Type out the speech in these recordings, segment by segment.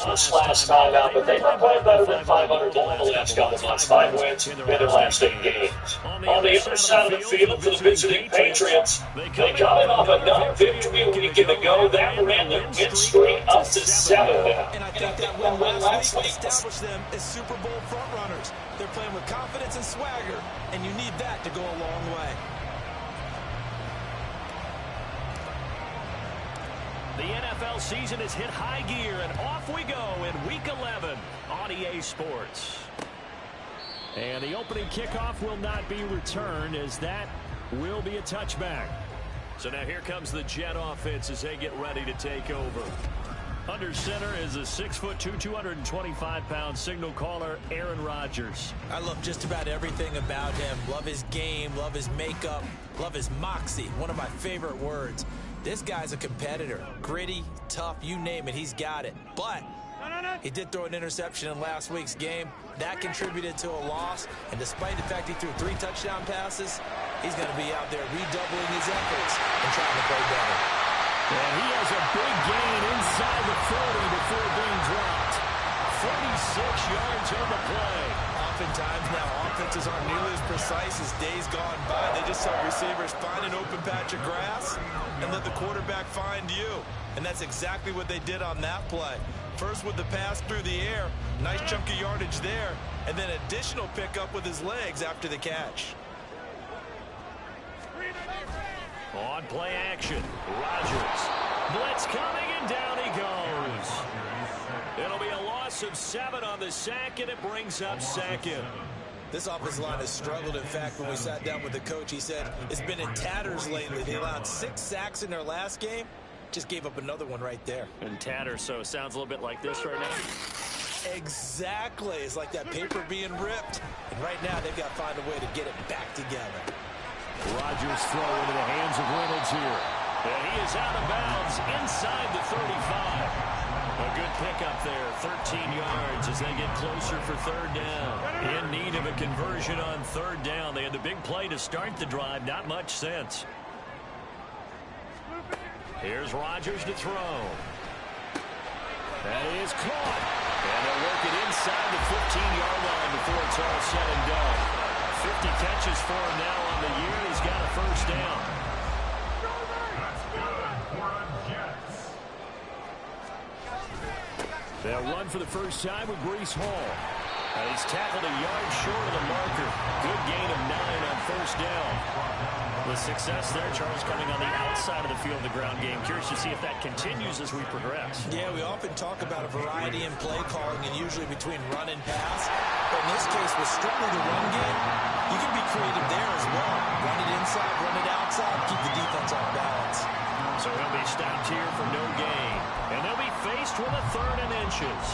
us last time out, but they were playing better than 500 in the last couple months. 5 wins in their last 8 games. On the other side of the field for the visiting Patriots, they coming off a non-victory a week ago. That ran their win streak up to 7 now. And I think that win last week established them as Super Bowl frontrunners. They're playing with confidence and swagger, and you need that to go a long way. The NFL season has hit high gear, and off we go in Week 11 on EA Sports. And the opening kickoff will not be returned, as that will be a touchback. So now here comes the Jet offense as they get ready to take over. Under center is a 6'2", 225-pound signal caller, Aaron Rodgers. I love just about everything about him. Love his game, love his makeup, love his moxie. One of my favorite words. This guy's a competitor. Gritty, tough, you name it, he's got it. But he did throw an interception in last week's game. That contributed to a loss. And despite the fact he threw 3 touchdown passes, he's going to be out there redoubling his efforts and trying to play better. And he has a big gain inside the 40 before being dropped. 46 yards on the play. Oftentimes now, offenses aren't nearly as precise as days gone by. They just saw receivers find an open patch of grass and let the quarterback find you. And that's exactly what they did on that play. First with the pass through the air, nice chunk of yardage there, and then additional pickup with his legs after the catch. On play action, Rodgers. Blitz coming, and down he goes. It'll be a loss of 7 on the sack, and it brings up second. This offensive line has struggled. In fact, when we sat down with the coach, he said it's been in tatters lately. They allowed 6 sacks in their last game. Just gave up another one right there. In tatters, so it sounds a little bit like this right now. Exactly. It's like that paper being ripped. And right now, they've got to find a way to get it back together. Rodgers throw into the hands of Reynolds here. And he is out of bounds inside the 35. A good pickup there, 13 yards as they get closer for 3rd down. In need of a conversion on 3rd down. They had the big play to start the drive, not much sense. Here's Rodgers to throw. That is caught. And they'll work it inside the 15-yard line before it's all said and done. 50 catches for him now on the year. He's got a 1st down. They'll run for the first time with Breece Hall. And he's tackled a yard short of the marker. Good gain of 9 on 1st down. The success there, Charles, coming on the outside of the field of the ground game. Curious to see if that continues as we progress. Yeah, we often talk about a variety in play calling and usually between run and pass. But in this case, with strictly the run game, you can be creative there as well. Run it inside, run it outside, keep the defense off balance. So he'll be stopped here for no gain. And they'll be faced with a 3rd and inches.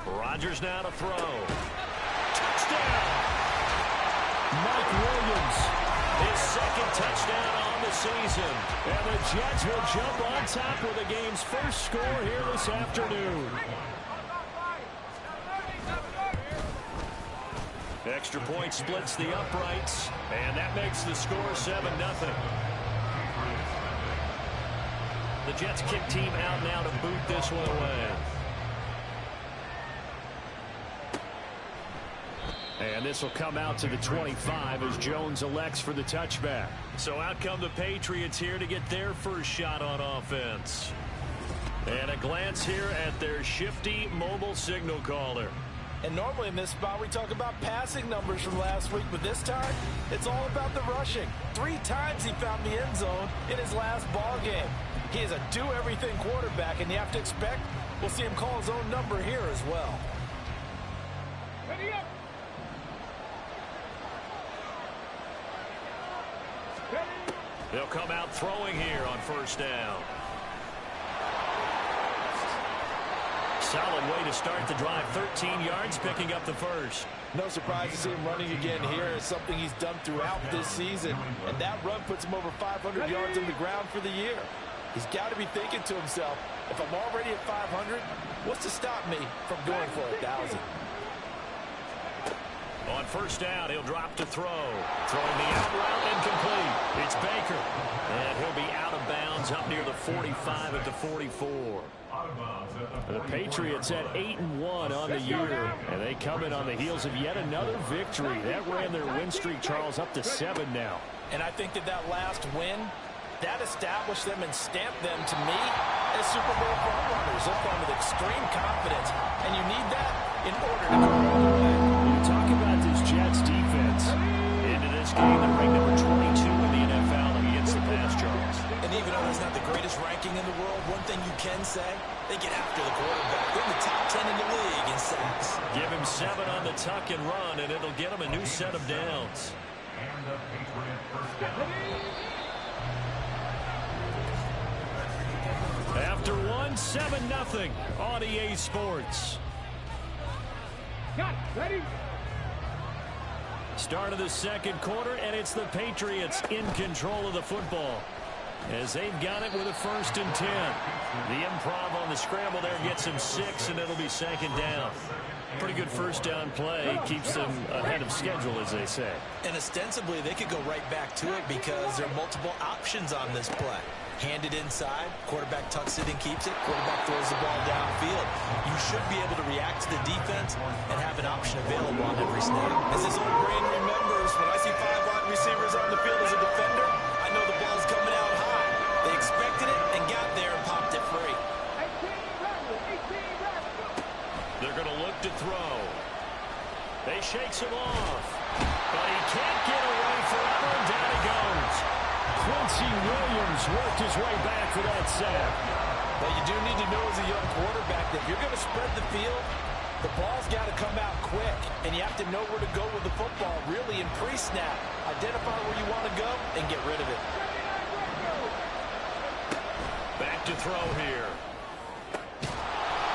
Rodgers now to throw. Touchdown! Mike Williams, his 2nd touchdown on the season. And the Jets will jump on top with the game's first score here this afternoon. Extra point splits the uprights, and that makes the score 7-0. The Jets kick team out now to boot this one away. And this will come out to the 25 as Jones elects for the touchback. So out come the Patriots here to get their first shot on offense. And a glance here at their shifty mobile signal caller. And normally in this spot, we talk about passing numbers from last week, but this time, it's all about the rushing. 3 times he found the end zone in his last ball game. He is a do-everything quarterback, and you have to expect we'll see him call his own number here as well. Ready up. They'll come out throwing here on 1st down. Solid way to start the drive. 13 yards, picking up the 1st. No surprise to see him running again here. It's something he's done throughout this season. And that run puts him over 500 yards on the ground for the year. He's got to be thinking to himself, if I'm already at 500, what's to stop me from going for 1,000? first down. He'll drop to throw. Throwing the out route incomplete. It's Baker. And he'll be out of bounds up near the 45 at the 44. The Patriots at 8-1 on the year. And they come in on the heels of yet another victory. That ran their win streak, Charles, up to 7 now. And I think that last win, that established them and stamped them, to me, as Super Bowl frontrunners. They're playing with extreme confidence, and you need that in order to go all the way. You talk about this Jets defense. Into this game, they're ranked number 22 in the NFL against the pass, Charles. And even though that's not the greatest ranking in the world, one thing you can say, they get after the quarterback. They're in the top 10 in the league in sacks. Give him 7 on the tuck and run, and it'll get him a new set of downs. After one, 7-0 on EA Sports. Ready? Start of the second quarter, and it's the Patriots in control of the football as they've got it with a 1st and 10. The improv on the scramble there gets them 6, and it'll be 2nd down. Pretty good first down play. Keeps them ahead of schedule, as they say. And ostensibly, they could go right back to it because there are multiple options on this play. Hand it inside, quarterback tucks it and keeps it, quarterback throws the ball downfield. You should be able to react to the defense and have an option available on every snap. As this old brain remembers, when I see 5 wide receivers on the field as a defender, I know the ball's coming out high. They expected it and got there and popped it free. They're going to look to throw. They shakes him off, but he can't get away forever, and down he goes. Quincy Williams worked his way back for that sack. But you do need to know as a young quarterback that if you're going to spread the field, the ball's got to come out quick, and you have to know where to go with the football, really in pre-snap. Identify where you want to go and get rid of it. Back to throw here.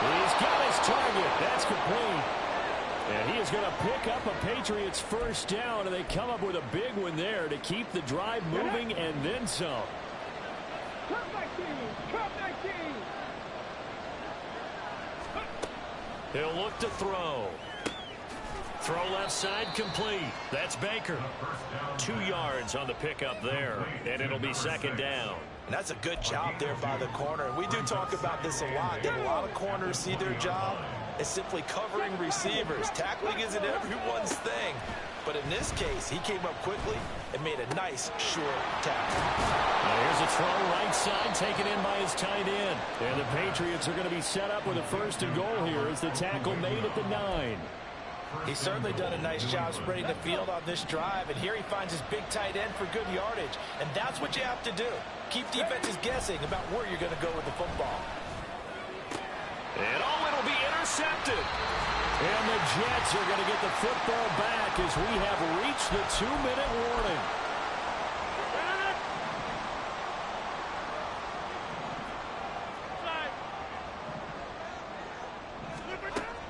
He's got his target. That's complete. And he is going to pick up a Patriots 1st down, and they come up with a big one there to keep the drive moving and then some. Come back team. He'll look to throw. Throw left side complete. That's Baker. 2 yards on the pickup there, and it'll be 2nd down. And that's a good job there by the corner. We do talk about this a lot, that a lot of corners see their job as simply covering receivers. Tackling isn't everyone's thing. But in this case, he came up quickly and made a nice, short tackle. Now here's a throw right side, taken in by his tight end. And the Patriots are going to be set up with a 1st and goal here as the tackle made at the 9. He's certainly done a nice job spreading the field on this drive, and here he finds his big tight end for good yardage. And that's what you have to do. Keep defenses guessing about where you're going to go with the football. And it'll be intercepted. And the Jets are going to get the football back as we have reached the 2-minute warning.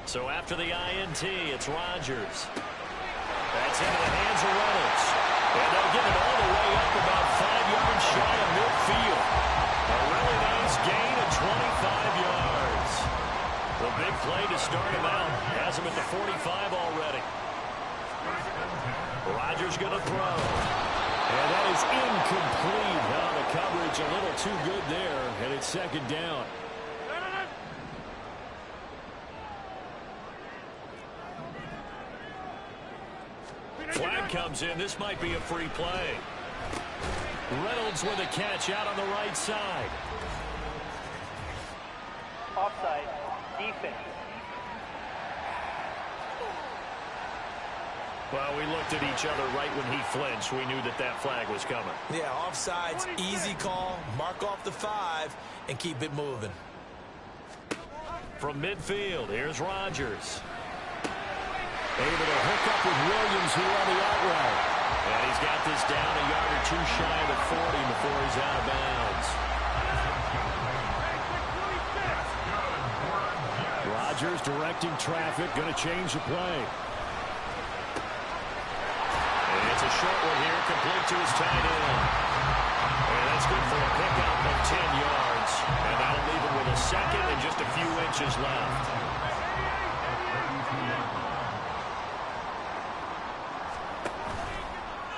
So after the INT, it's Rodgers. That's into the hands of Reynolds. And they'll get it all the way up about 5 yards shy of midfield. A really nice gain of 25 yards. The big play to start him out. Has him at the 45 already. Rodgers going to throw. And that is incomplete. Now the coverage a little too good there. And it's 2nd down. Flag comes in. This might be a free play. Reynolds with a catch out on the right side. Offside. Defense. Well, we looked at each other right when he flinched. We knew that flag was coming. Yeah, offsides, easy call. Mark off the 5 and keep it moving. From midfield, here's Rodgers. Able to hook up with Williams here on the out route. And he's got this down a yard or 2 shy of the 40 before he's out of bounds. Rodgers directing traffic, going to change the play. And it's a short one here, complete to his tight end. And that's good for a pickup of 10 yards. And that'll leave him with a 2nd and just a few inches left.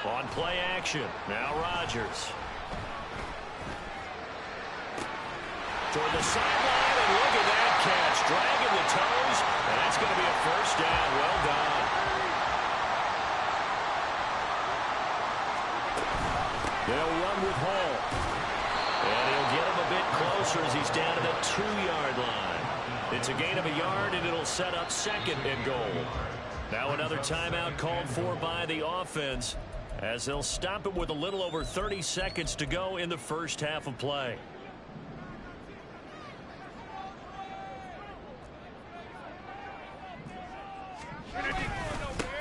On play action, now Rodgers. Toward the sideline, and look at that catch. Dragging the toes, and that's going to be a first down. Well done. They'll run with Hall. And he'll get him a bit closer as he's down to the 2-yard line. It's a gain of a yard, and it'll set up second and goal. Now another timeout called for by the offense, as they'll stop it with a little over 30 seconds to go in the first half of play.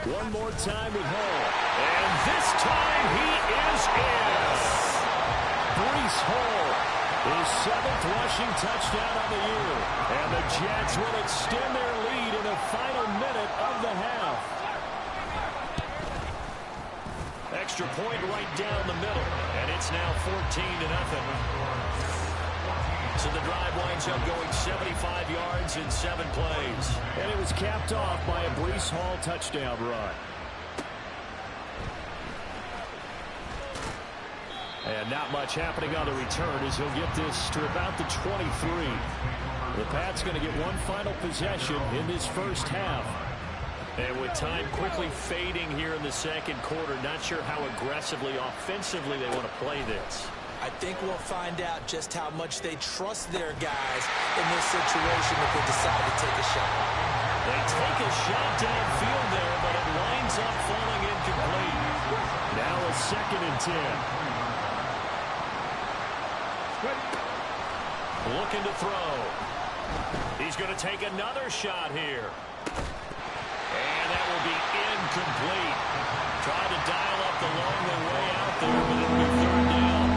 One more time with Hall. And this time he is in. Breece Hall, his 7th rushing touchdown on the year. And the Jets will extend their lead in the final minute of the half. Extra point right down the middle. And it's now 14-0. So the drive winds up going 75 yards in 7 plays. And it was capped off by a Breece Hall touchdown run. And not much happening on the return as he'll get this to about the 23. The Pats going to get one final possession in this first half. And with time quickly fading here in the second quarter, not sure how aggressively, offensively they want to play this. I think we'll find out just how much they trust their guys in this situation if they decide to take a shot. They take a shot downfield there, but it winds up falling incomplete. Now a 2nd and 10. Looking to throw. He's going to take another shot here. And that will be incomplete. Tried to dial up the long way out there, but it'll be 3rd down.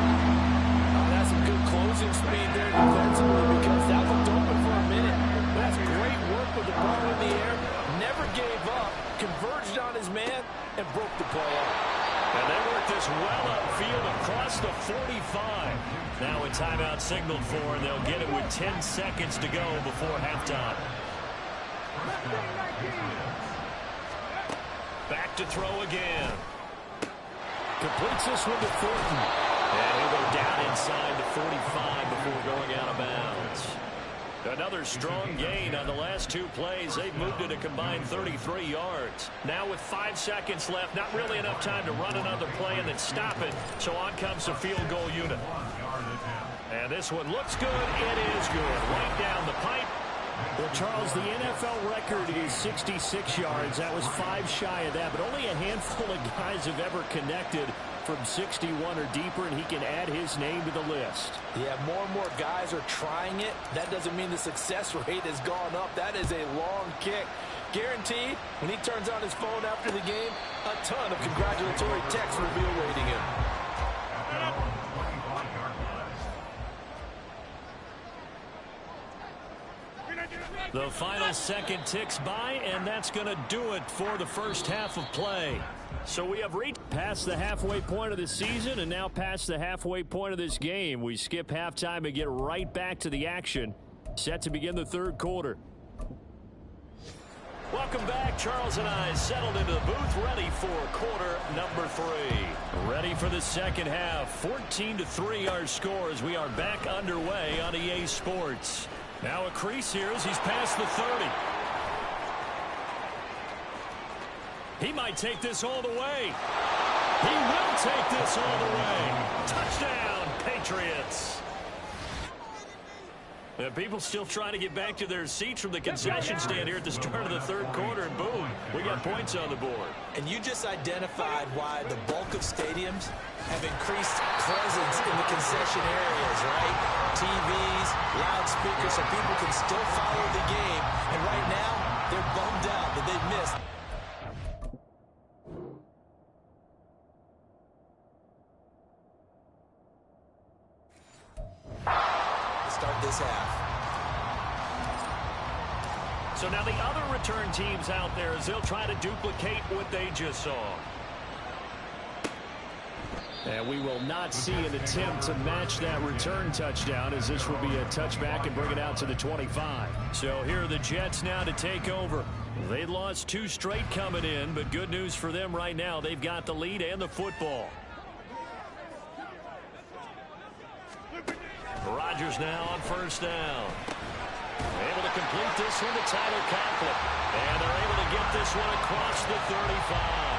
That's some good closing speed there defensively because that looked open for a minute. That's great work with the ball in the air. Never gave up, converged on his man, and broke the play up. And they work this well upfield across the 45. Now a timeout signaled for, and they'll get it with 10 seconds to go before halftime. Back to throw again. Completes this one to Thornton. And he'll go down inside the 45 before going out of bounds. Another strong gain on the last 2 plays. They've moved it a combined 33 yards. Now with 5 seconds left, not really enough time to run another play and then stop it. So on comes the field goal unit. And this one looks good. It is good. Right down the pipe. Well, Charles, the NFL record is 66 yards. That was 5 shy of that, but only a handful of guys have ever connected from 61 or deeper, and he can add his name to the list. Yeah, more and more guys are trying it. That doesn't mean the success rate has gone up. That is a long kick. Guaranteed, when he turns on his phone after the game, a ton of congratulatory texts will be awaiting him. The final second ticks by, and that's going to do it for the first half of play. So we have reached past the halfway point of the season and now past the halfway point of this game. We skip halftime and get right back to the action. Set to begin the 3rd quarter. Welcome back. Charles and I settled into the booth, ready for quarter number 3. Ready for the second half. 14-3 our score as we are back underway on EA Sports. Now a crease here as he's past the 30. He might take this all the way. He will take this all the way. Touchdown, Patriots. And people still trying to get back to their seats from the concession stand here at the start of the 3rd quarter, and boom, we got points on the board. And you just identified why the bulk of stadiums have increased presence in the concession areas, right? TVs, loudspeakers, so people can still follow the game. And right now, they're bummed out that they've missed. Start this half. So now the other return teams out there as they'll try to duplicate what they just saw. And we will not see an attempt to match that return touchdown, as this will be a touchback and bring it out to the 25. So here are the Jets now to take over. They lost 2 straight coming in, but good news for them right now. They've got the lead and the football. Rodgers now on first down. Able to complete this one to Tyler Conklin. And they're able to get this one across the 35.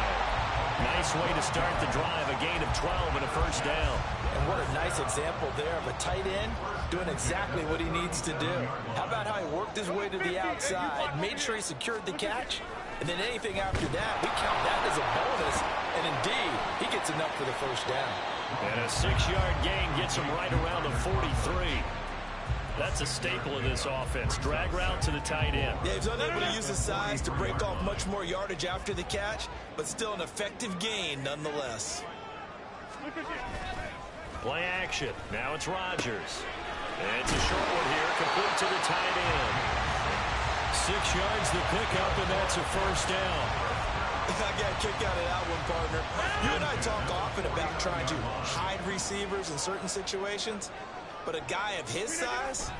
Nice way to start the drive, a gain of 12 and a first down. And what a nice example there of a tight end doing exactly what he needs to do. How about how he worked his way to the outside, made sure he secured the catch, and then anything after that, we count that as a bonus. And indeed, he gets enough for the first down. And a 6-yard gain gets him right around the 43. That's a staple of this offense. Drag route to the tight end. Yeah, he's unable to use his size to break off much more yardage after the catch, but still an effective gain nonetheless. Play action. Now it's Rodgers. And it's a short one here, complete to the tight end. 6 yards the pickup, and that's a first down. I got a kick out of that one, partner. You and I talk often about trying to hide receivers in certain situations, but a guy of his size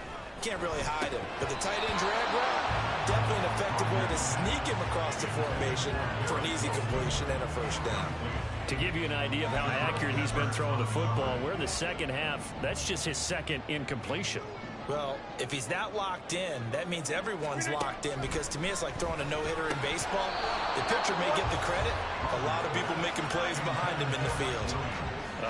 can't really hide him. But the tight end drag route, definitely an effective way to sneak him across the formation for an easy completion and a first down. To give you an idea of how accurate he's been throwing the football, we're in the second half. That's just his second incompletion. Well, if he's that locked in, that means everyone's locked in, because to me it's like throwing a no-hitter in baseball. The pitcher may get the credit, a lot of people making plays behind him in the field.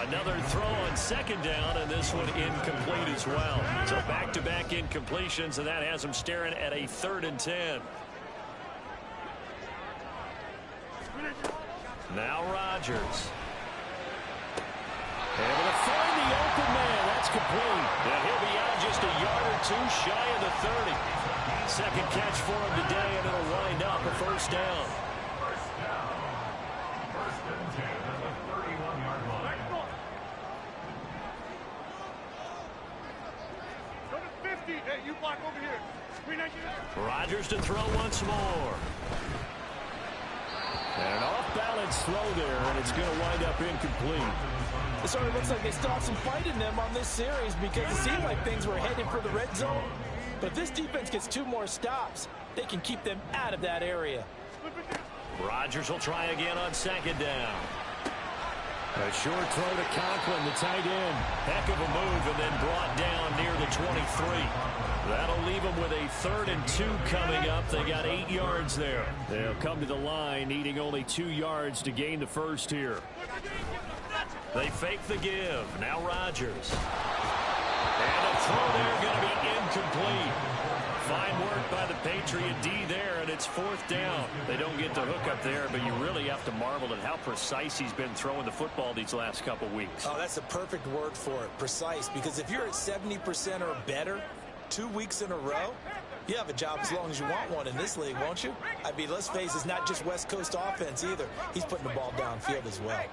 Another throw on second down, and this one incomplete as well. So back-to-back incompletions, and that has him staring at a 3rd and 10. Now Rodgers. Able to find the open man. That's complete. And he'll be out just a yard or 2 shy of the 30. Second catch for him today, and it'll wind up a first down. Hey, you block over here. Rodgers to throw once more. And an off-balance throw there, and it's going to wind up incomplete. It sort of looks like they still have some fight in them on this series, because it seemed like things were headed for the red zone. But if this defense gets 2 more stops, they can keep them out of that area. Rodgers will try again on second down. A short throw to Conklin, the tight end. Heck of a move, and then brought down near the 23. That'll leave them with a 3rd and 2 coming up. They got 8 yards there. They'll come to the line, needing only 2 yards to gain the first here. They fake the give. Now Rodgers. And a throw there going to be incomplete. Fine work by the Patriot D there, and it's 4th down. They don't get the hook up there, but you really have to marvel at how precise he's been throwing the football these last couple weeks. Oh, that's the perfect word for it, precise, because if you're at 70% or better 2 weeks in a row, you have a job as long as you want one in this league, won't you? I mean, let's face it, it's not just West Coast offense either. He's putting the ball downfield as well.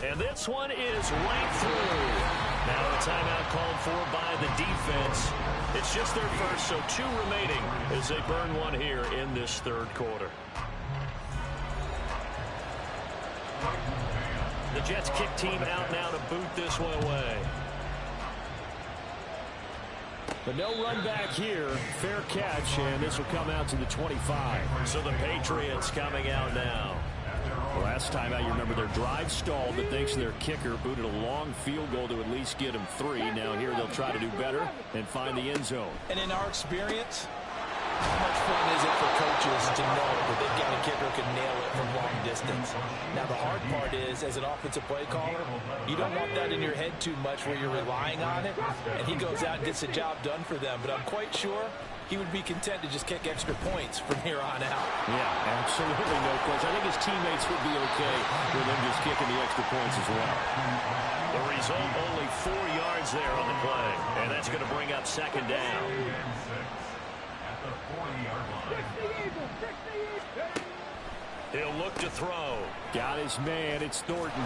And this one is right through. Now a timeout called for by the defense. It's just their first, so 2 remaining as they burn one here in this 3rd quarter. The Jets kick team out now to boot this one away. But no run back here. Fair catch, and this will come out to the 25. So the Patriots coming out now. Last time out, you remember their drive stalled, but thanks to their kicker, booted a long field goal to at least get them 3. Now here they'll try to do better and find the end zone. And in our experience, how much fun is it for coaches to know that they've got a kicker who can nail it from long distance? Now the hard part is, as an offensive play caller, you don't want that in your head too much where you're relying on it, and he goes out and gets the job done for them. But I'm quite sure he would be content to just kick extra points from here on out. Yeah, absolutely no question. I think his teammates would be okay with him just kicking the extra points as well. The result, only 4 yards there on the play, and that's going to bring up second down. He'll look to throw. Got his man. It's Thornton.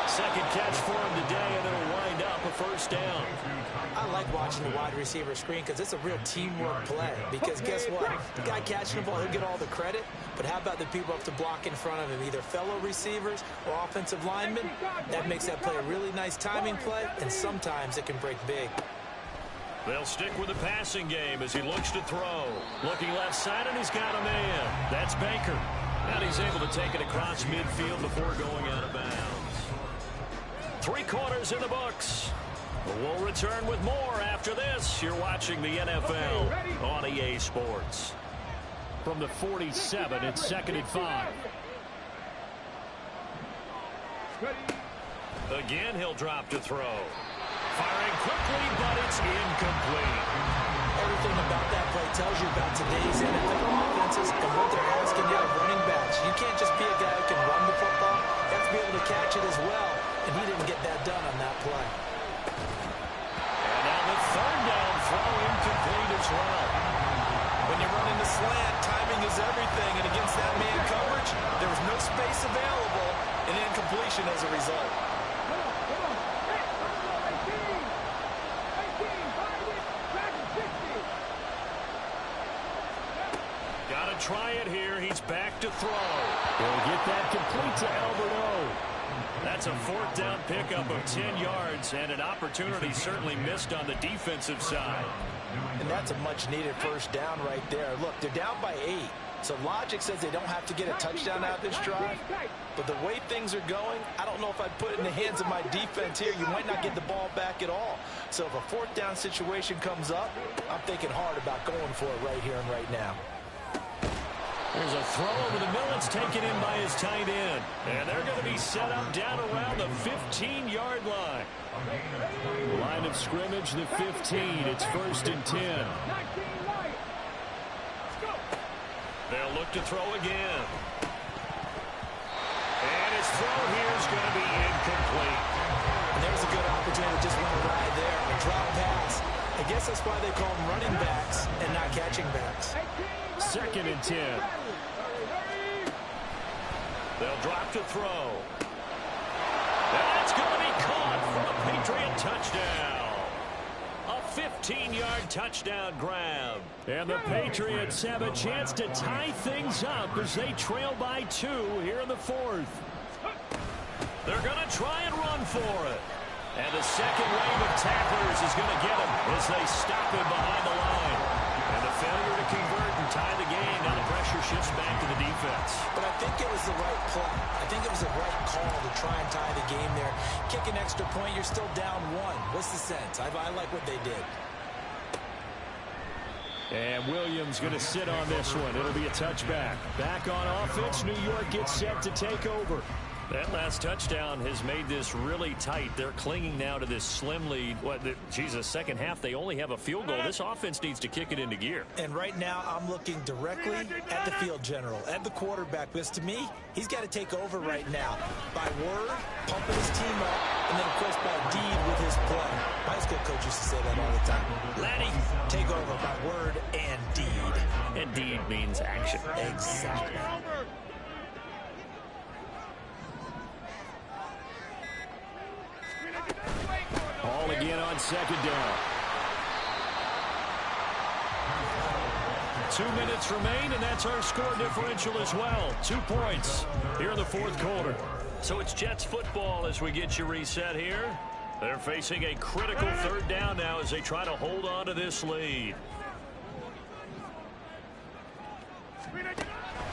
Second catch for him today, and it'll wind up a first down. I like watching the wide receiver screen because it's a real teamwork play. Because guess what? The guy catching the ball, he'll get all the credit. But how about the people up to block in front of him, either fellow receivers or offensive linemen? That makes that play a really nice timing play, and sometimes it can break big. They'll stick with the passing game as he looks to throw. Looking left side, and he's got a man. That's Baker. And he's able to take it across midfield before going out of bounds. 3 quarters in the books. We'll return with more after this. You're watching the NFL on EA Sports. From the 47, it's 2nd and 5. Again, he'll drop to throw. Firing quickly, but it's incomplete. Everything about that play tells you about today's NFL offenses and what they're asking out of running backs. You can't just be a guy who can run the football. You have to be able to catch it as well, and he didn't get that done on that play. And now the 3rd down throw incomplete as well. When you're running the slant, timing is everything, and against that man coverage, there was no space available, and incompletion as a result. Try it here. He's back to throw. He'll get that complete to Albert O. That's a 4th down pickup of 10 yards and an opportunity certainly missed on the defensive side. And that's a much-needed first down right there. Look, they're down by 8. So logic says they don't have to get a touchdown out of this drive. But the way things are going, I don't know if I'd put it in the hands of my defense here. You might not get the ball back at all. So if a 4th down situation comes up, I'm thinking hard about going for it right here and right now. There's a throw over the middle. It's taken in by his tight end. And they're going to be set up down around the 15-yard line. Line of scrimmage, the 15. It's 1st and 10. They'll look to throw again. And his throw here is going to be incomplete. And there's a good opportunity to just run a ride there. A drop pass. I guess that's why they call them running backs and not catching backs. 2nd and 10. They'll drop to throw. And that's going to be caught for a Patriot touchdown. A 15-yard touchdown grab. And the Patriots have a chance to tie things up as they trail by 2 here in the 4th. They're going to try and run for it. And the second wave of tacklers is going to get him as they stop him behind the line. And the failure to convert and tie the game. Now the pressure shifts back to the defense. But I think it was the right play. I think it was the right call to try and tie the game there. Kick an extra point, you're still down 1. What's the sense? I like what they did. And Williams going to sit on this one. It'll be a touchback. Back on offense, New York gets set to take over. That last touchdown has made this really tight. They're clinging now to this slim lead. Second half, they only have a field goal. This offense needs to kick it into gear. And right now, I'm looking directly at the field general, at the quarterback. Because to me, he's got to take over right now. By word, pumping his team up, and then, of course, by deed with his play. My high school coach used to say that all the time. Laddie, take over by word and deed. And deed means action. Exactly. Ball again on 2nd down. 2 minutes remain, and that's our score differential as well. 2 points here in the 4th quarter. So it's Jets football as we get you reset here. They're facing a critical 3rd down now as they try to hold on to this lead.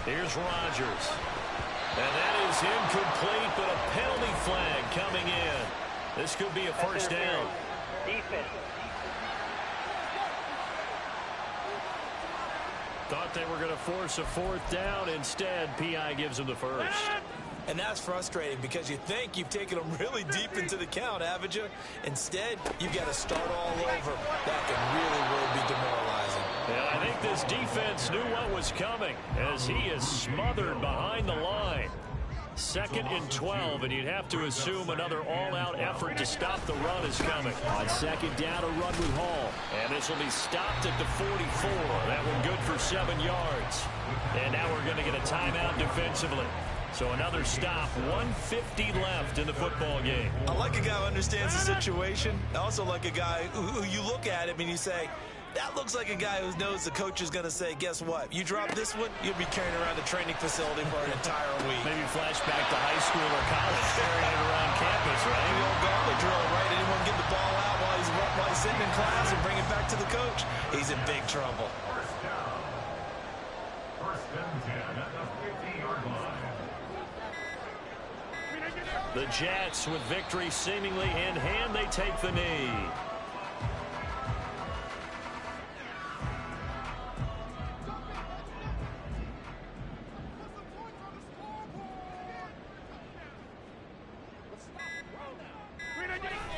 Here's Rodgers. And that is incomplete, but a penalty flag coming in. This could be a first down. Defense. Thought they were going to force a 4th down. Instead, P.I. gives them the first. And that's frustrating because you think you've taken them really deep into the count, haven't you? Instead, you've got to start all over. That can really be demoralizing. And I think this defense knew what was coming as he is smothered behind the line. 2nd and 12, and you'd have to assume another all-out effort to stop the run is coming. On 2nd down, a run with Hall. And this will be stopped at the 44. That one good for 7 yards. And now we're going to get a timeout defensively. So another stop, 150 left in the football game. I like a guy who understands the situation. I also like a guy who you look at him and you say, that looks like a guy who knows the coach is going to say, guess what? You drop this one, you'll be carrying around the training facility for an entire week. Maybe flashback to high school or college, carrying it around campus, right? The old gauntlet drill, right? Anyone get the ball out while he's sitting in class and bring it back to the coach? He's in big trouble. First and 10 at the 50-yard line. The Jets, with victory seemingly in hand, they take the knee.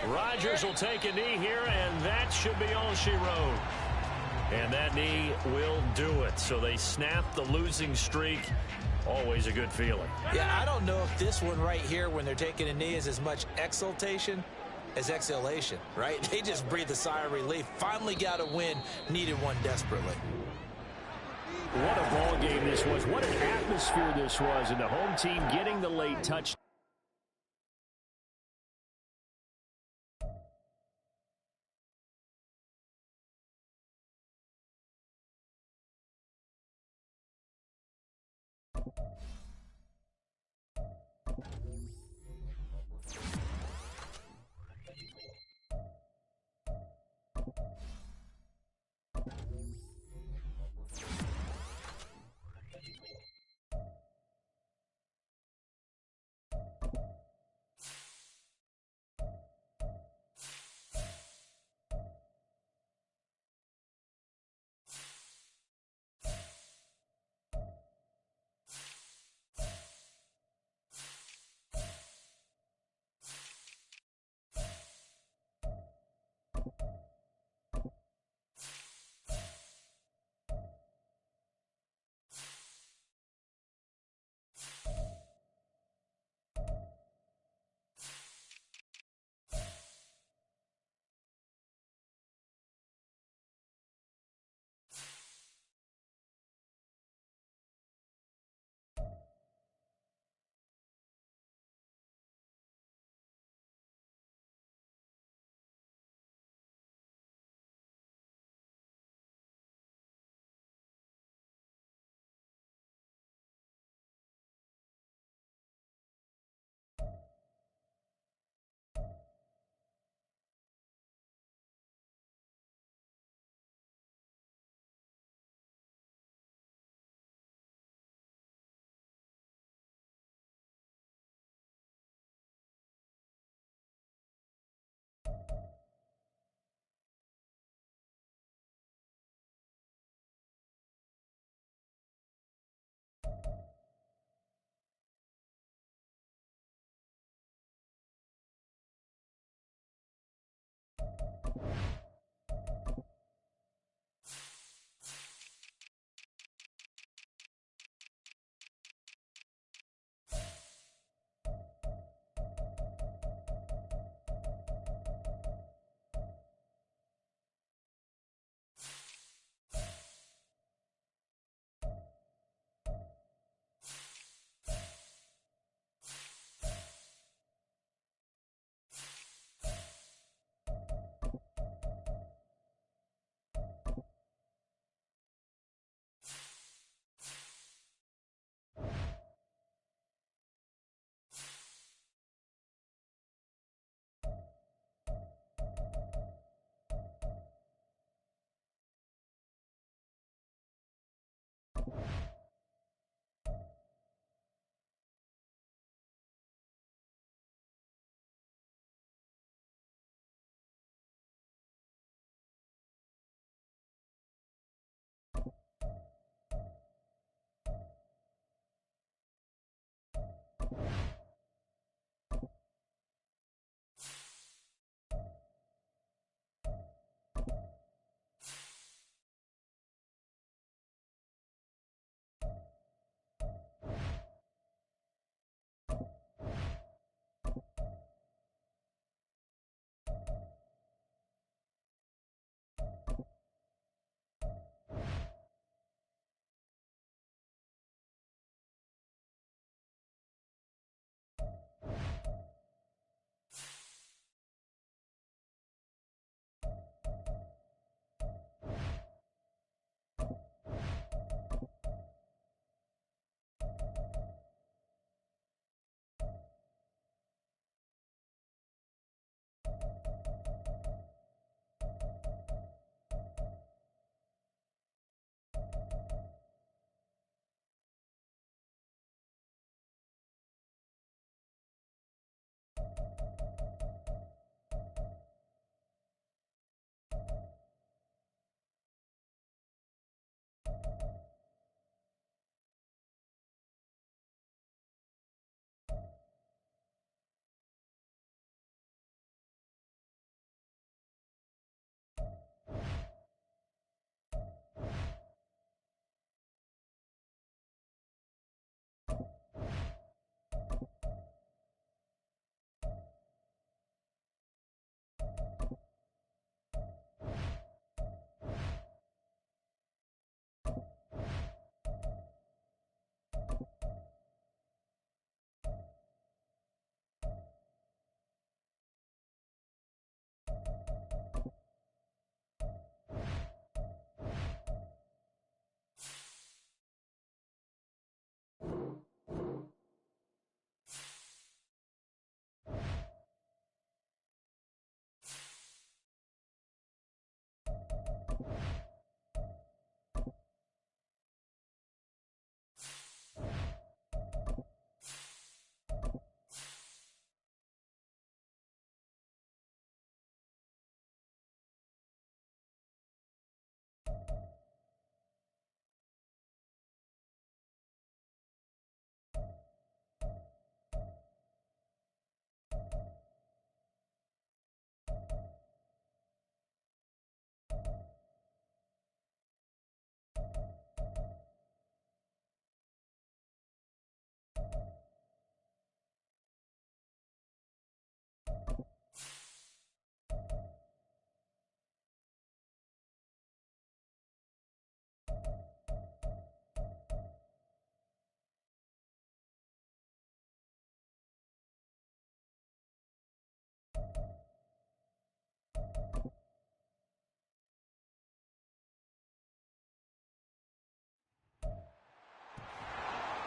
Rodgers will take a knee here, and that should be all she wrote. And that knee will do it. So they snap the losing streak. Always a good feeling. Yeah, I don't know if this one right here, when they're taking a knee, is as much exultation as exhalation, right? They just breathe a sigh of relief. Finally got a win, needed one desperately. What a ball game this was. What an atmosphere this was. And the home team getting the late touchdown.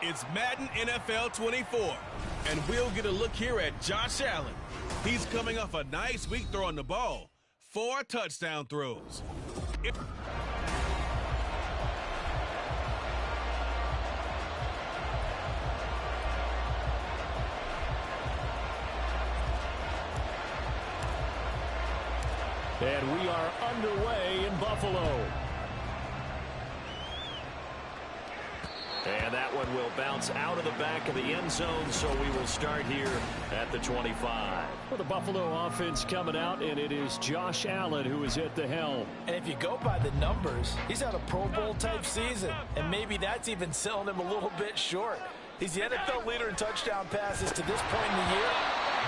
It's Madden NFL 24, and we'll get a look here at Josh Allen. He's coming off a nice week throwing the ball. 4 touchdown throws. And we are underway in Buffalo. And that one will bounce out of the back of the end zone, so we will start here at the 25. Well, the Buffalo offense coming out, and it is Josh Allen who is at the helm. And if you go by the numbers, he's had a Pro Bowl-type season, and maybe that's even selling him a little bit short. He's the NFL leader in touchdown passes to this point in the year,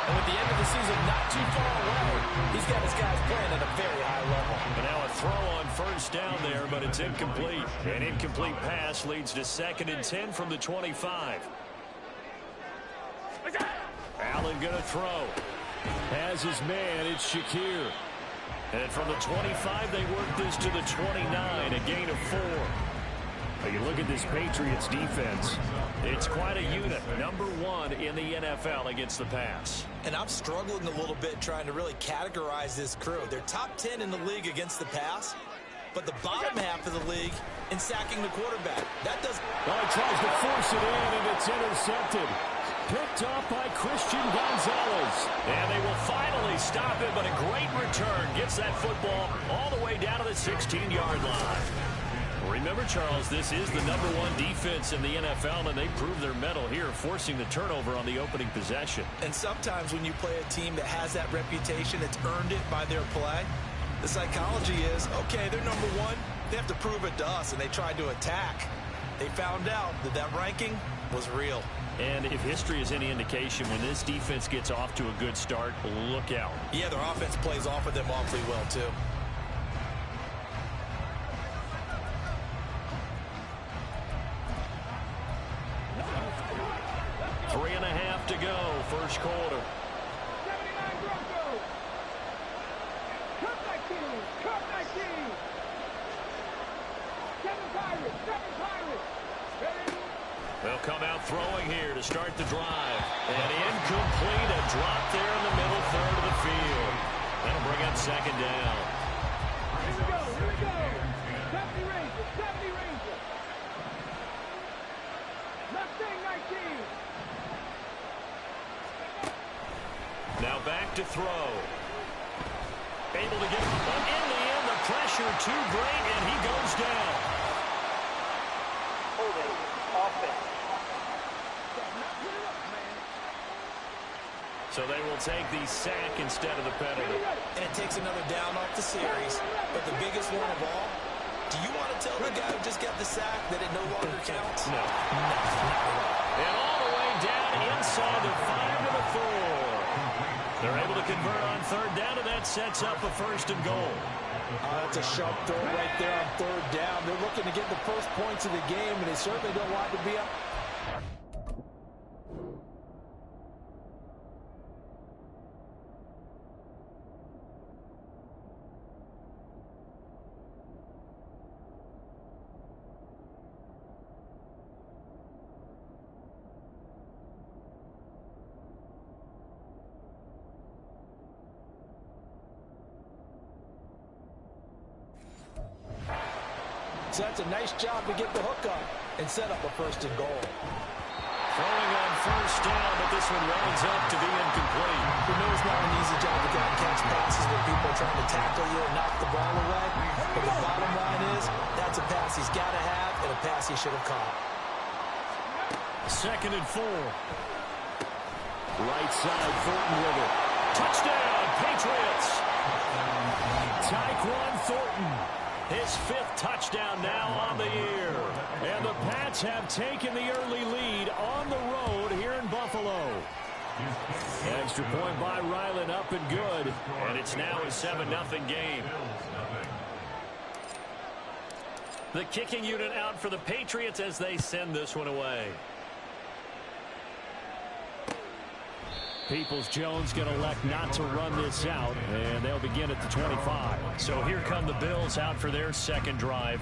and with the end of the season not too far away, he's got his guys playing at a very high level. And now a throw on first down there, but it's incomplete. An incomplete pass leads to 2nd and 10 from the 25. Allen going to throw. Has his man, it's Shakir. And from the 25, they work this to the 29, a gain of 4. You look at this Patriots defense. It's quite a unit. Number 1 in the NFL against the pass. And I'm struggling a little bit trying to really categorize this crew. They're top 10 in the league against the pass, but the bottom half of the league in sacking the quarterback. That does. Well, he tries to force it in, and it's intercepted. Picked off by Christian Gonzalez. And they will finally stop him, but a great return. Gets that football all the way down to the 16-yard line. Remember, Charles, this is the number 1 defense in the NFL, and they prove their mettle here, forcing the turnover on the opening possession. And sometimes when you play a team that has that reputation, it's earned it by their play. The psychology is, okay, they're number 1. They have to prove it to us, and they tried to attack. They found out that that ranking was real. And if history is any indication, when this defense gets off to a good start, look out. Yeah, their offense plays off of them awfully well, too. 3.5 to go, first quarter. 79 Broncos. Come back team. Come back team. 7 Pirates. 7 Pirates. Ready? They'll come out throwing here to start the drive. And incomplete, a drop there in the middle third of the field. That'll bring up 2nd down. Here we go. Here we go. 70 Rangers. 70 Rangers. Mustang 19. Now back to throw. Able to get it, but in the end, the pressure too great, and he goes down. Holding. Offense. So they will take the sack instead of the penalty. And it takes another down off the series. But the biggest one of all, do you want to tell the guy who just got the sack that it no longer counts? No. No, not at all. And all the way down inside the 5 to the 4. They're able to convert on 3rd down, and that sets up a 1st and goal. That's a sharp throw right there on 3rd down. They're looking to get the first points of the game, and they certainly don't want to be up. So that's a nice job to get the hook up and set up a 1st and goal. Throwing on 1st down, but this one winds up to be incomplete. You know it's not an easy job to go and catch passes when people are trying to tackle you and knock the ball away. But the bottom line is, that's a pass he's got to have and a pass he should have caught. 2nd and 4. Right side, Thornton with it. Touchdown, Patriots! Tyquan Thornton. His 5th touchdown now on the year. And the Pats have taken the early lead on the road here in Buffalo. Extra point by Ryland, up and good. And it's now a 7-0 game. The kicking unit out for the Patriots as they send this one away. Peoples-Jones going to elect not to run this out, and they'll begin at the 25. So here come the Bills out for their 2nd drive.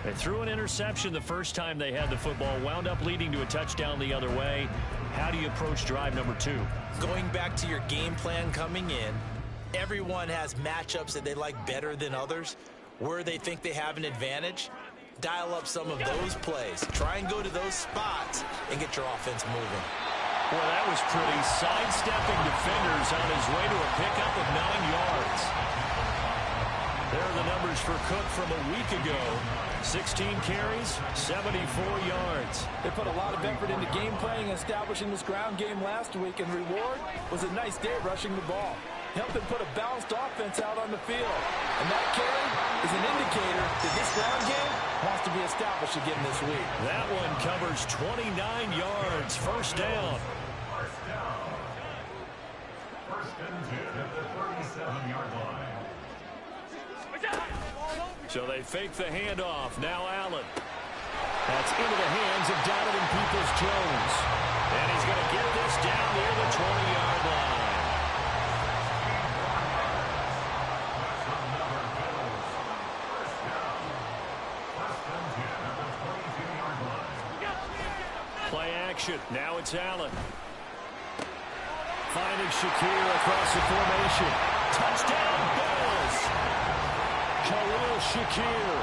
They threw an interception the first time they had the football, wound up leading to a touchdown the other way. How do you approach drive number 2? Going back to your game plan coming in, everyone has matchups that they like better than others. Where they think they have an advantage, dial up some of those plays. Try and go to those spots and get your offense moving. Boy, that was pretty. Sidestepping defenders on his way to a pickup of 9 yards. There are the numbers for Cook from a week ago. 16 carries, 74 yards. They put a lot of effort into game planning and establishing this ground game last week, and reward was a nice day rushing the ball. Helped them put a balanced offense out on the field. And that carry is an indicator that this ground game wants to be established again this week. That one covers 29 yards. First down. First and 10 at the 37-yard line. So they fake the handoff. Now Allen. That's into the hands of Donovan Peoples-Jones. And he's going to get this down near the 20-yard line. Play action. Now it's Allen. Finding Shakir across the formation. Touchdown, Bills. Khalil Shakir.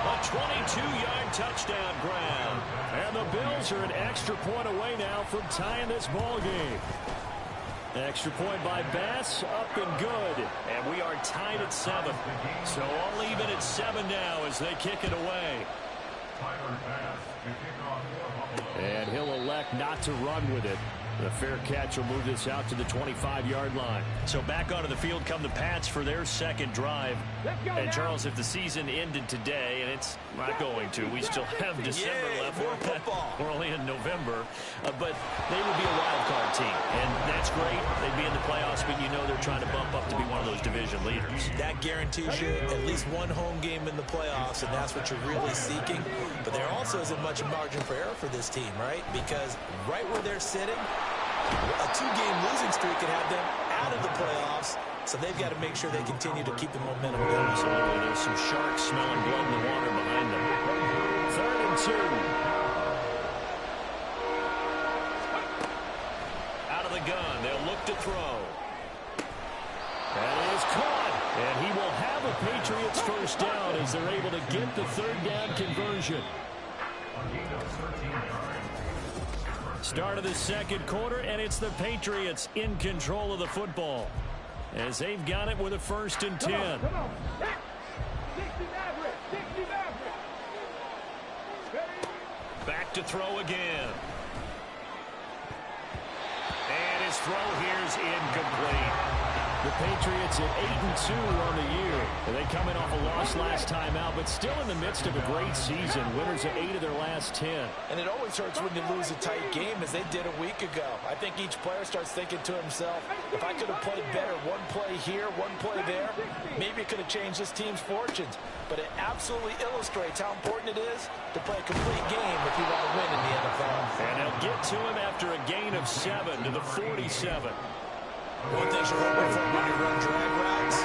A 22-yard touchdown grab. And the Bills are an extra point away now from tying this ball game. Extra point by Bass, up and good. And we are tied at 7. So all even at 7 now as they kick it away. And he'll elect not to run with it. The fair catch will move this out to the 25-yard line. So back onto the field come the Pats for their second drive. And Charles, if the season ended today, and it's not going to, we still have December left. We're only in November. But they would be a wild card team. And that's great. They'd be in the playoffs, but you know they're trying to bump up to be one of those division leaders. That guarantees you at least one home game in the playoffs, and that's what you're really seeking. But there also isn't much margin for error for this team, right? Because right where they're sitting, a 2-game losing streak could have them out of the playoffs, so they've got to make sure they continue to keep the momentum going. Absolutely. There's some sharks smelling blood in the water behind them. 3rd and 2. Out of the gun. They'll look to throw. That is caught. And he will have a Patriots first down as they're able to get the 3rd down conversion. Start of the second quarter, and it's the Patriots in control of the football as they've got it with a 1st and 10. Come on. Back to throw again. And his throw here is incomplete. The Patriots at 8-2 on the year. They come in off a loss last time out, but still in the midst of a great season. Winners of 8 of their last 10. And it always hurts when you lose a tight game, as they did a week ago. I think each player starts thinking to himself, if I could have played better, one play here, one play there, maybe it could have changed this team's fortunes. But it absolutely illustrates how important it is to play a complete game if you want to win in the NFL. And they'll get to him after a gain of 7 to the 47. One thing you're hoping for when you run drag routes,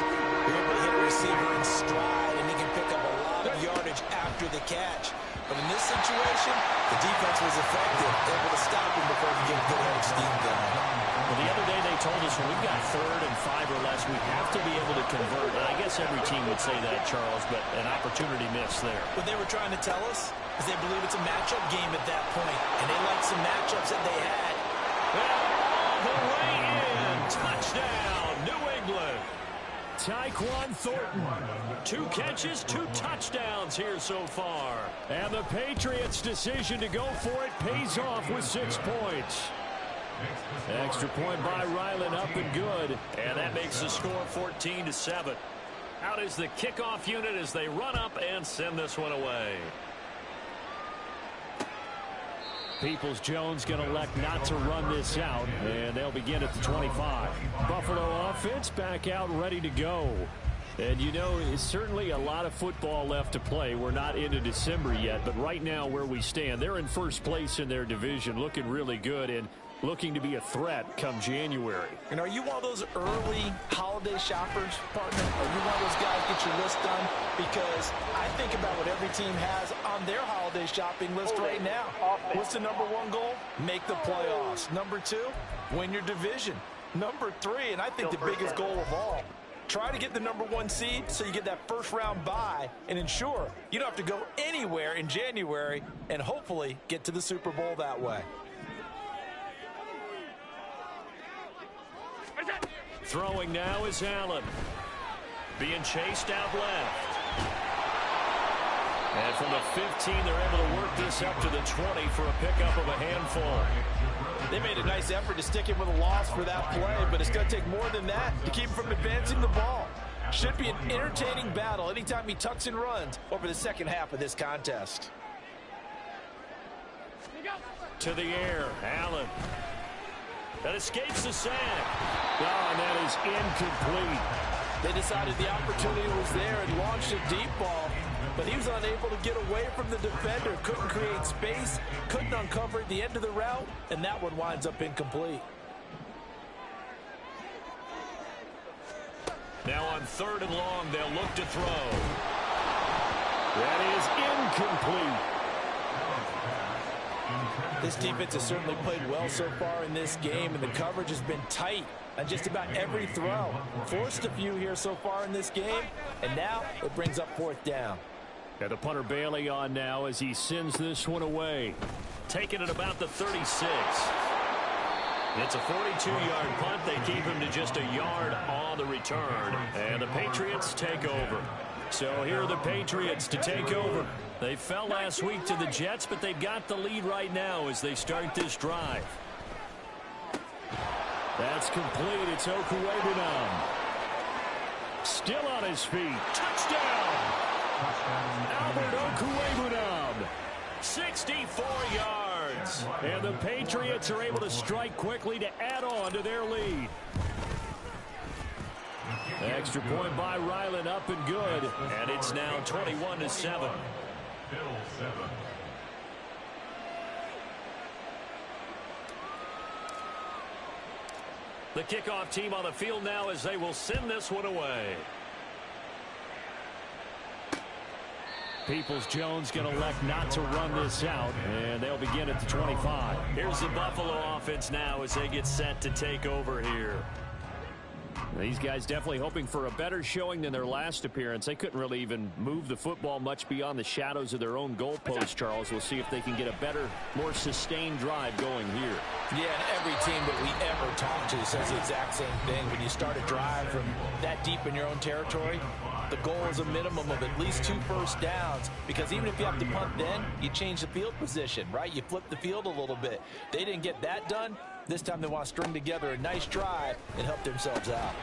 you're able to hit a receiver in stride, and he can pick up a lot of yardage after the catch. But in this situation, the defense was effective, able to stop him before he could get a good head of steam going. Well, the other day they told us when we've got 3rd and 5 or less, we have to be able to convert. And I guess every team would say that, Charles, but an opportunity missed there. What they were trying to tell us is they believe it's a matchup game at that point, and they like some matchups that they had. All the way in. Touchdown, New England. Tyquan Thornton. 2 catches, 2 touchdowns here so far. And the Patriots' decision to go for it pays off with 6 points. Extra point by Ryland, up and good. And that makes the score 14-7. Out is the kickoff unit as they run up and send this one away. Peoples-Jones going to elect not to run this out, and they'll begin at the 25. Buffalo offense back out, ready to go. And, you know, it's certainly a lot of football left to play. We're not into December yet, but right now where we stand, they're in first place in their division, looking really good. And looking to be a threat come January. And are you one of those early holiday shoppers, partner? Are you one of those guys get your list done? Because I think about what every team has on their holiday shopping list right now. What's the number one goal? Make the playoffs. Number two, win your division. Number three, and I think the biggest goal of all, try to get the number one seed so you get that first round bye and ensure you don't have to go anywhere in January and hopefully get to the Super Bowl that way. Throwing now is Allen. Being chased out left. And from the 15, they're able to work this up to the 20 for a pickup of a handful. They made a nice effort to stick him with a loss for that play, but it's going to take more than that to keep him from advancing the ball. Should be an entertaining battle anytime he tucks and runs over the second half of this contest. To the air, Allen. That escapes the sack. Oh, and that is incomplete. They decided the opportunity was there and launched a deep ball, but he was unable to get away from the defender. Couldn't create space, couldn't uncover at the end of the route, and that one winds up incomplete. Now on 3rd and long, they'll look to throw. That is incomplete. This defense has certainly played well so far in this game, and the coverage has been tight on just about every throw. Forced a few here so far in this game, and now it brings up 4th down. And the punter Bailey on now as he sends this one away. Taking it about the 36. It's a 42-yard punt. They keep him to just a yard on the return. And the Patriots take over. So here are the Patriots to take over. They fell last week to the Jets, but they've got the lead right now as they start this drive. That's complete. It's Okuwebunam. Still on his feet. Touchdown! Albert Okuwebunam. 64 yards. And the Patriots are able to strike quickly to add on to their lead. Extra point by Ryland, up and good. And it's now 21-7. The kickoff team on the field now as they will send this one away. Peoples-Jones going to elect not to run this out, and they'll begin at the 25. Here's the Buffalo offense now as they get set to take over here. These guys definitely hoping for a better showing than their last appearance. They couldn't really even move the football much beyond the shadows of their own goalpost, Charles. We'll see if they can get a better, more sustained drive going here. Yeah, and every team that we ever talk to says the exact same thing. When you start a drive from that deep in your own territory, the goal is a minimum of at least 2 first downs, because even if you have to punt then, you change the field position, right? You flip the field a little bit. They didn't get that done. This time they want to string together a nice drive and help themselves out.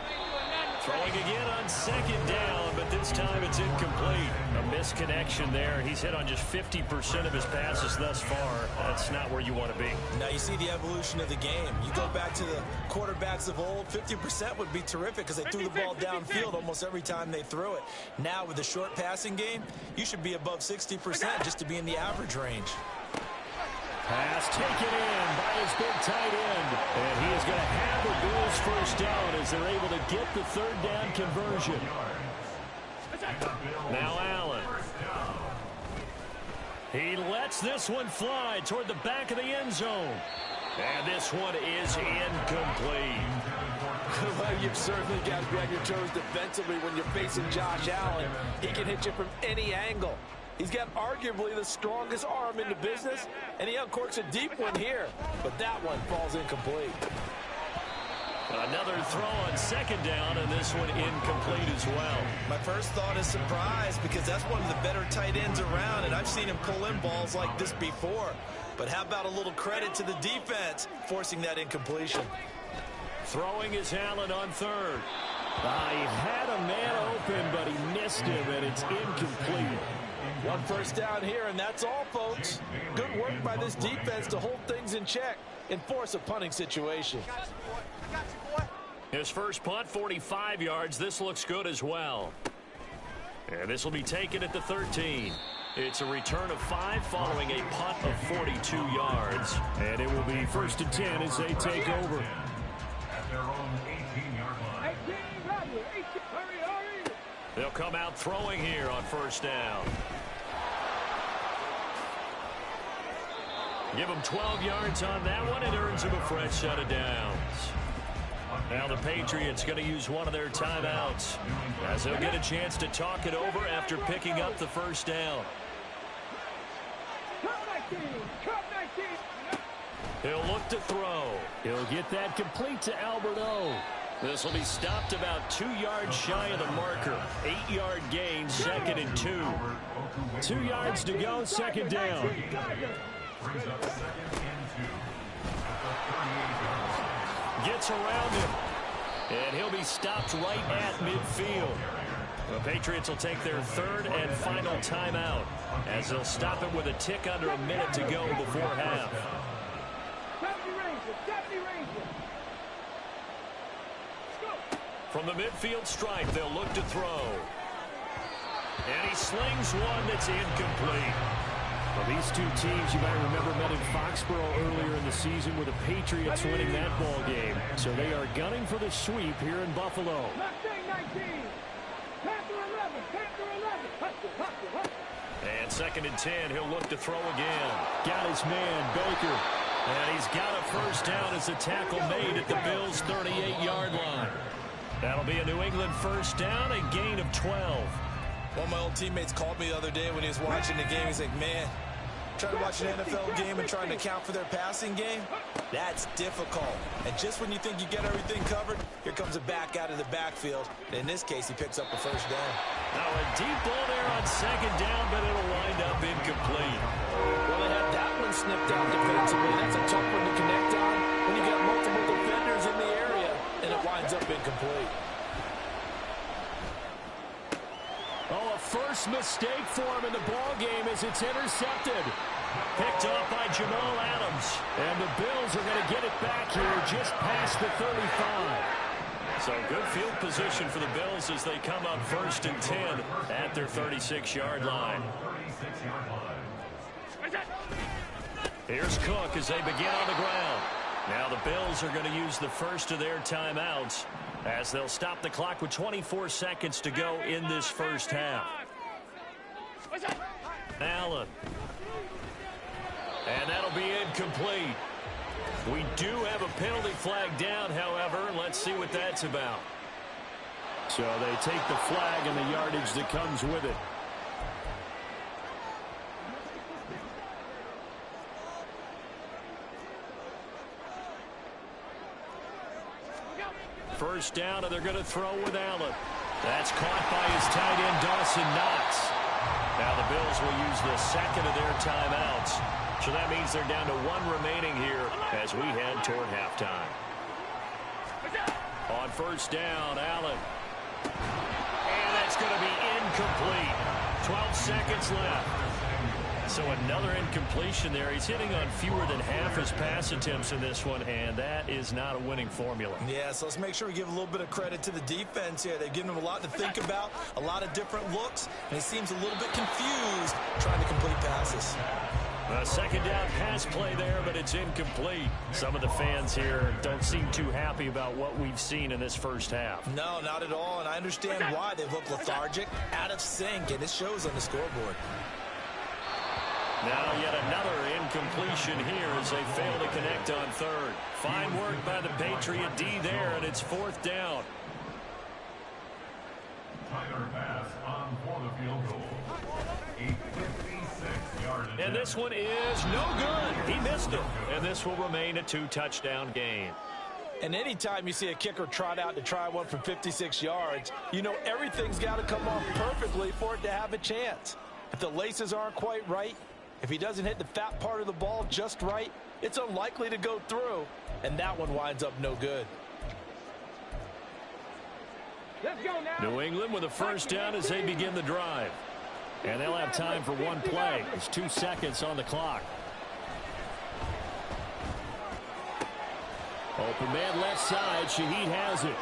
Throwing again on 2nd down, but this time it's incomplete. A misconnection there. He's hit on just 50% of his passes thus far. That's not where you want to be. Now you see the evolution of the game. You go back to the quarterbacks of old, 50% would be terrific because they threw the ball downfield almost every time they threw it. Now with the short passing game, you should be above 60% just to be in the average range. Pass taken in by his big tight end. And he is going to have the Bills first down as they're able to get the 3rd down conversion. Now Allen. He lets this one fly toward the back of the end zone. And this one is incomplete. Well, you've certainly got to be on your toes defensively when you're facing Josh Allen. He can hit you from any angle. He's got arguably the strongest arm in the business, and he uncorks a deep one here. But that one falls incomplete. Another throw on 2nd down, and this one incomplete as well. My first thought is surprise, because that's one of the better tight ends around, and I've seen him pull in balls like this before. But how about a little credit to the defense forcing that incompletion? Throwing is Allen on 3rd. He had a man open, but he missed him, and it's incomplete. 1 first down here, and that's all, folks. Good work by this defense to hold things in check and force a punting situation. His first punt, 45 yards. This looks good as well. And this will be taken at the 13. It's a return of 5 following a punt of 42 yards. And it will be 1st and 10 as they take over. At their own 18-yard line. They'll come out throwing here on 1st down. Give them 12 yards on that one. It earns them a fresh set of downs. Now the Patriots going to use one of their timeouts as they'll get a chance to talk it over after picking up the 1st down. He'll look to throw. He'll get that complete to Albert O. This will be stopped about 2 yards shy of the marker. 8-yard gain, 2nd and 2. 2 yards to go, 2nd down. Brings up 2nd and 2. At the 38-yard line. Gets around him. And he'll be stopped right at midfield. The Patriots will take their 3rd and final timeout as they'll stop it with a tick under a minute to go before half. From the midfield stripe, they'll look to throw. And he slings one that's incomplete. Well, these two teams, you might remember, met in Foxborough earlier in the season with the Patriots winning that ball game. So they are gunning for the sweep here in Buffalo. And 2nd and 10, he'll look to throw again. Got his man, Baker. And he's got a 1st down as the tackle made at the Bills' 38-yard line. That'll be a New England 1st down, a gain of 12. One of my old teammates called me the other day when he was watching the game. He's like, man, trying to watch an NFL game and trying to account for their passing game, that's difficult. And just when you think you get everything covered, here comes a back out of the backfield. In this case, he picks up a 1st down. Now a deep ball there on 2nd down, but it'll wind up incomplete. Well, they had that one snipped out defensively. That's a tough one to connect on when you got multiple defenders in the area, and it winds up incomplete. Oh, a first mistake for him in the ball game as it's intercepted. Picked off by Jamal Adams. And the Bills are going to get it back here just past the 35. So good field position for the Bills as they come up 1st and 10 at their 36-yard line. Here's Cook as they begin on the ground. Now the Bills are going to use the first of their timeouts as they'll stop the clock with 24 seconds to go in this 1st half. Allen. And that'll be incomplete. We do have a penalty flag down, however. Let's see what that's about. So they take the flag and the yardage that comes with it. First down, and they're going to throw with Allen. That's caught by his tight end, Dawson Knox. Now the Bills will use the 2nd of their timeouts. So that means they're down to 1 remaining here as we head toward halftime. On 1st down, Allen. And that's going to be incomplete. 12 seconds left. So another incompletion there. He's hitting on fewer than half his pass attempts in this one, and that is not a winning formula. Yeah, so let's make sure we give a little bit of credit to the defense here. They've given him a lot to think about, a lot of different looks, and he seems a little bit confused trying to complete passes. A 2nd down pass play there, but it's incomplete. Some of the fans here don't seem too happy about what we've seen in this 1st half. No, not at all, and I understand why. They've looked lethargic, out of sync, and it shows on the scoreboard. Now yet another incompletion here as they fail to connect on 3rd. Fine work by the Patriot D there, and it's 4th down. Tyler pass on for the field goal. A 56-yard attempt. And this one is no good. He missed it. And this will remain a 2-touchdown game. And anytime you see a kicker trot out to try one from 56 yards, you know everything's got to come off perfectly for it to have a chance. If the laces aren't quite right, if he doesn't hit the fat part of the ball just right, it's unlikely to go through. And that one winds up no good. Let's go now. New England with a 1st down as they begin the drive. And they'll have time for one play. There's 2 seconds on the clock. Open man left side. Shaheed has it.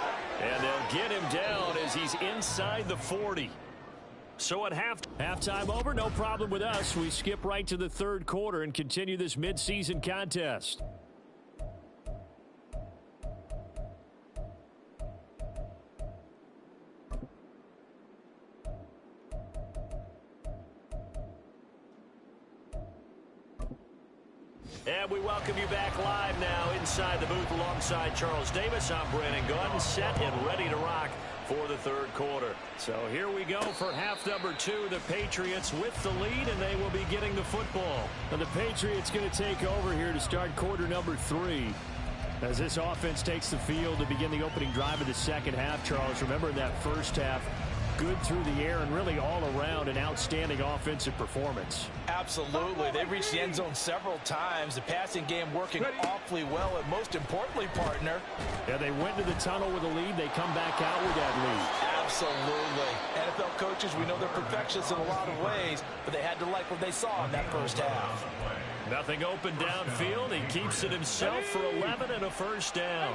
And they'll get him down as he's inside the 40. So at halftime over, no problem with us. We skip right to the third quarter and continue this midseason contest. And we welcome you back live now inside the booth alongside Charles Davis. I'm Brandon Gordon, set and ready to rock for the third quarter. So here we go for half number 2. The Patriots with the lead, and they will be getting the football. And the Patriots going to take over here to start quarter number 3. As this offense takes the field to begin the opening drive of the second half, Charles, remember in that first half, good through the air and really all around an outstanding offensive performance. Absolutely. They reached the end zone several times. The passing game working awfully well, and most importantly, partner. Yeah, they went to the tunnel with a lead. They come back out with that lead. Absolutely. NFL coaches, we know they're perfectionists in a lot of ways, but they had to like what they saw in that first half. Nothing open downfield. He keeps it himself for 11 and a first down.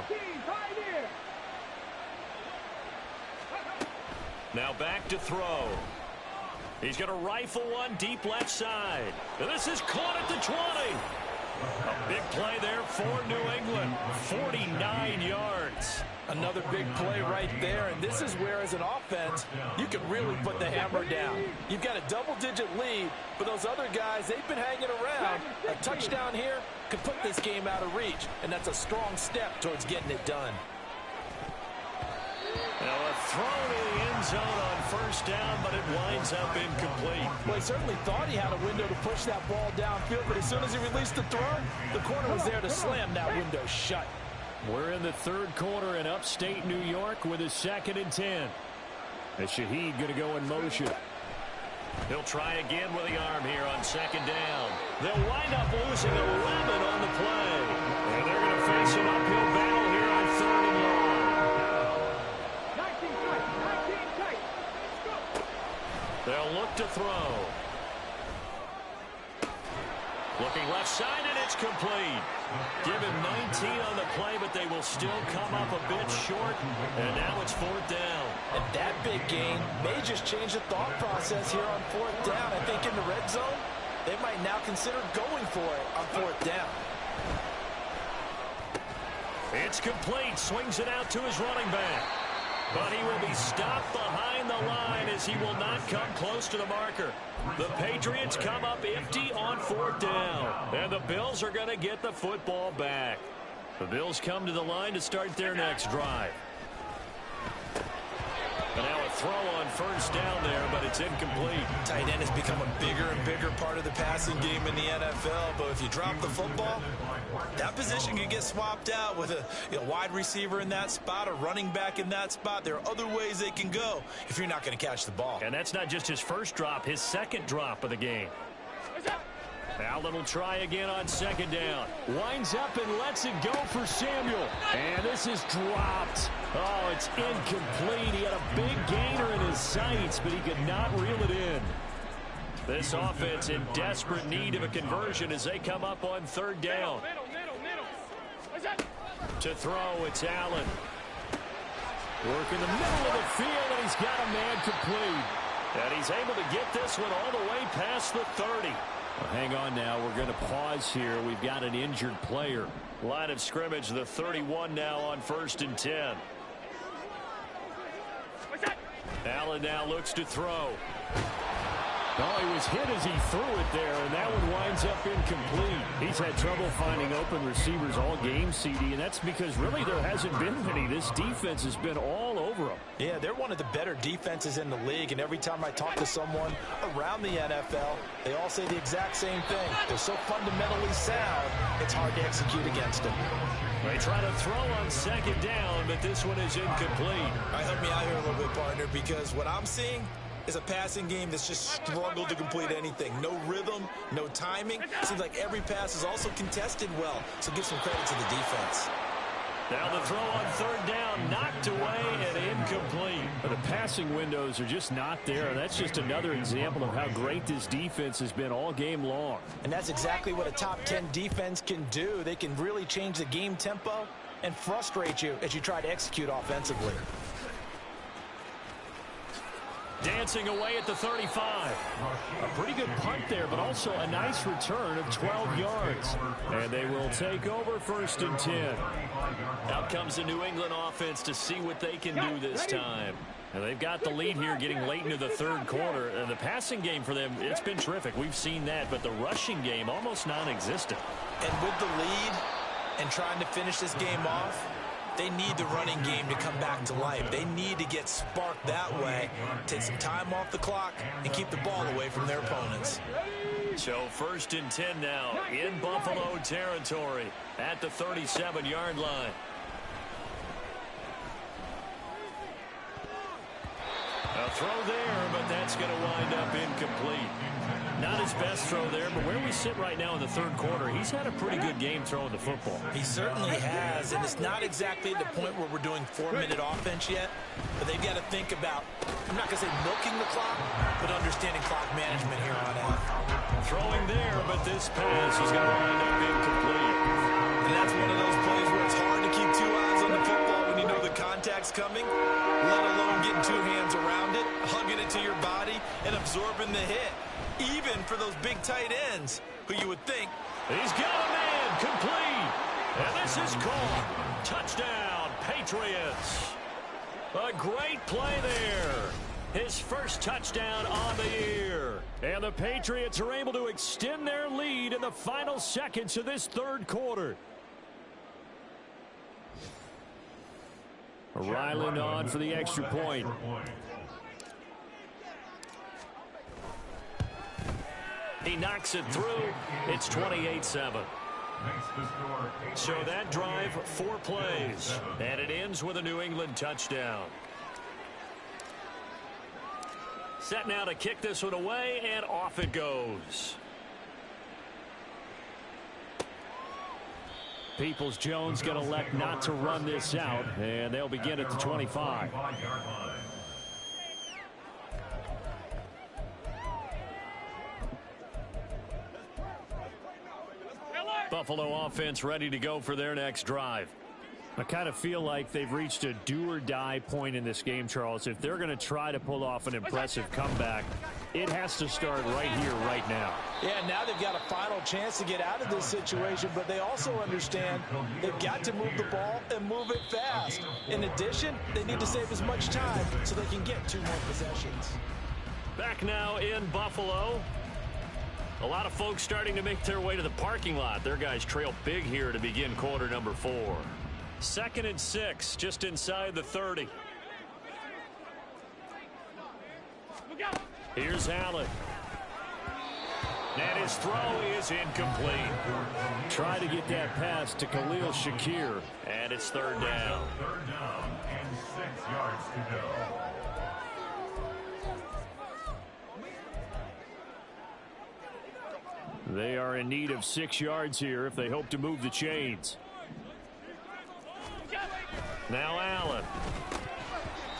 Now back to throw. He's going to rifle one deep left side. And this is caught at the 20. A big play there for New England. 49 yards. Another big play right there, and this is where, as an offense, you can really put the hammer down. You've got a double-digit lead, but those other guys, they've been hanging around. A touchdown here could put this game out of reach, and that's a strong step towards getting it done. Now a throw to the end zone on first down, but it winds up incomplete. Well, he certainly thought he had a window to push that ball downfield, but as soon as he released the throw, the corner was there to slam that window shut. We're in the third quarter in upstate New York with a 2nd and 10. As Shaheed going to go in motion. He'll try again with the arm here on 2nd down. They'll wind up losing 11 on the play. And they're going to face an uphill battle here on 3rd and long. They'll look to throw. Looking left side, and it's complete. Give him 19 on the play, but they will still come up a bit short. And now it's 4th down. And that big gain may just change the thought process here on 4th down. I think in the red zone, they might now consider going for it on 4th down. It's complete. Swings it out to his running back. But he will be stopped behind the line as he will not come close to the marker. The Patriots come up empty on 4th down. And the Bills are going to get the football back. The Bills come to the line to start their next drive. And now a throw on first down there, but it's incomplete. Tight end has become a bigger and bigger part of the passing game in the NFL. But if you drop the football, that position can get swapped out with a wide receiver in that spot, a running back in that spot. There are other ways they can go if you're not going to catch the ball. And that's not just his first drop, his 2nd drop of the game. Allen will try again on 2nd down. Winds up and lets it go for Samuel. And this is dropped. Oh, it's incomplete. He had a big gainer in his sights, but he could not reel it in. This offense in desperate need of a conversion as they come up on 3rd down. To throw, it's Allen. Work in the middle of the field, and he's got a man complete. And he's able to get this one all the way past the 30. Well, hang on now. We're going to pause here. We've got an injured player. Line of scrimmage, the 31 now on 1st and 10. Allen now looks to throw. Oh, he was hit as he threw it there, and that one winds up incomplete. He's had trouble finding open receivers all game, CD, and that's because really there hasn't been any. This defense has been all over them. Yeah, they're one of the better defenses in the league, and every time I talk to someone around the NFL, they all say the exact same thing. They're so fundamentally sound, it's hard to execute against them. They try to throw on 2nd down, but this one is incomplete. Help me out here a little bit, partner, because what I'm seeing is a passing game that's just struggled to complete anything. No rhythm, no timing. Seems like every pass is also contested well, so give some credit to the defense. Now the throw on 3rd down, knocked away and incomplete. But the passing windows are just not there. That's just another example of how great this defense has been all game long. And that's exactly what a top 10 defense can do. They can really change the game tempo and frustrate you as you try to execute offensively. Dancing away at the 35. A pretty good punt there, but also a nice return of 12 yards. And they will take over 1st and 10. Out comes the New England offense to see what they can do this time. And they've got the lead here getting late into the 3rd quarter. And the passing game for them, it's been terrific. We've seen that, but the rushing game almost non-existent. And with the lead and trying to finish this game off, they need the running game to come back to life. They need to get sparked that way, take some time off the clock, and keep the ball away from their opponents. So 1st and 10 now in Buffalo territory at the 37-yard line. A throw there, but that's going to wind up incomplete. Not his best throw there, but where we sit right now in the 3rd quarter, he's had a pretty good game throwing the football. He certainly has, and it's not exactly the point where we're doing 4-minute offense yet, but they've got to think about, I'm not going to say milking the clock, but understanding clock management here on out. Throwing there, but this pass is going to wind up incomplete. And that's one of those plays where it's hard to keep 2 eyes on the football when you know the contact's coming, let alone getting 2 hands around it, hugging it to your body, and absorbing the hit. Even for those big tight ends, who you would think. He's got a man, complete. And this is caught. Touchdown, Patriots. A great play there. His first touchdown on the year. And the Patriots are able to extend their lead in the final seconds of this 3rd quarter. Ryland on for the extra point. He knocks it through. It's 28-7. So that drive, 4 plays. And it ends with a New England touchdown. Set now to kick this one away, and off it goes. Peoples-Jones going to elect not to run this out, and they'll begin at the 25. Buffalo offense ready to go for their next drive. I kind of feel like they've reached a do-or-die point in this game, Charles. If they're going to try to pull off an impressive comeback, it has to start right here, right now. Yeah, now they've got a final chance to get out of this situation, but they also understand they've got to move the ball and move it fast. In addition, they need to save as much time so they can get 2 more possessions. Back now in Buffalo. A lot of folks starting to make their way to the parking lot. Their guys trail big here to begin quarter number 4. 2nd and 6, just inside the 30. Here's Allen. And his throw is incomplete. Try to get that pass to Khalil Shakir. And it's 3rd down. 3rd down and 6 yards to go. They are in need of 6 yards here if they hope to move the chains. Now Allen.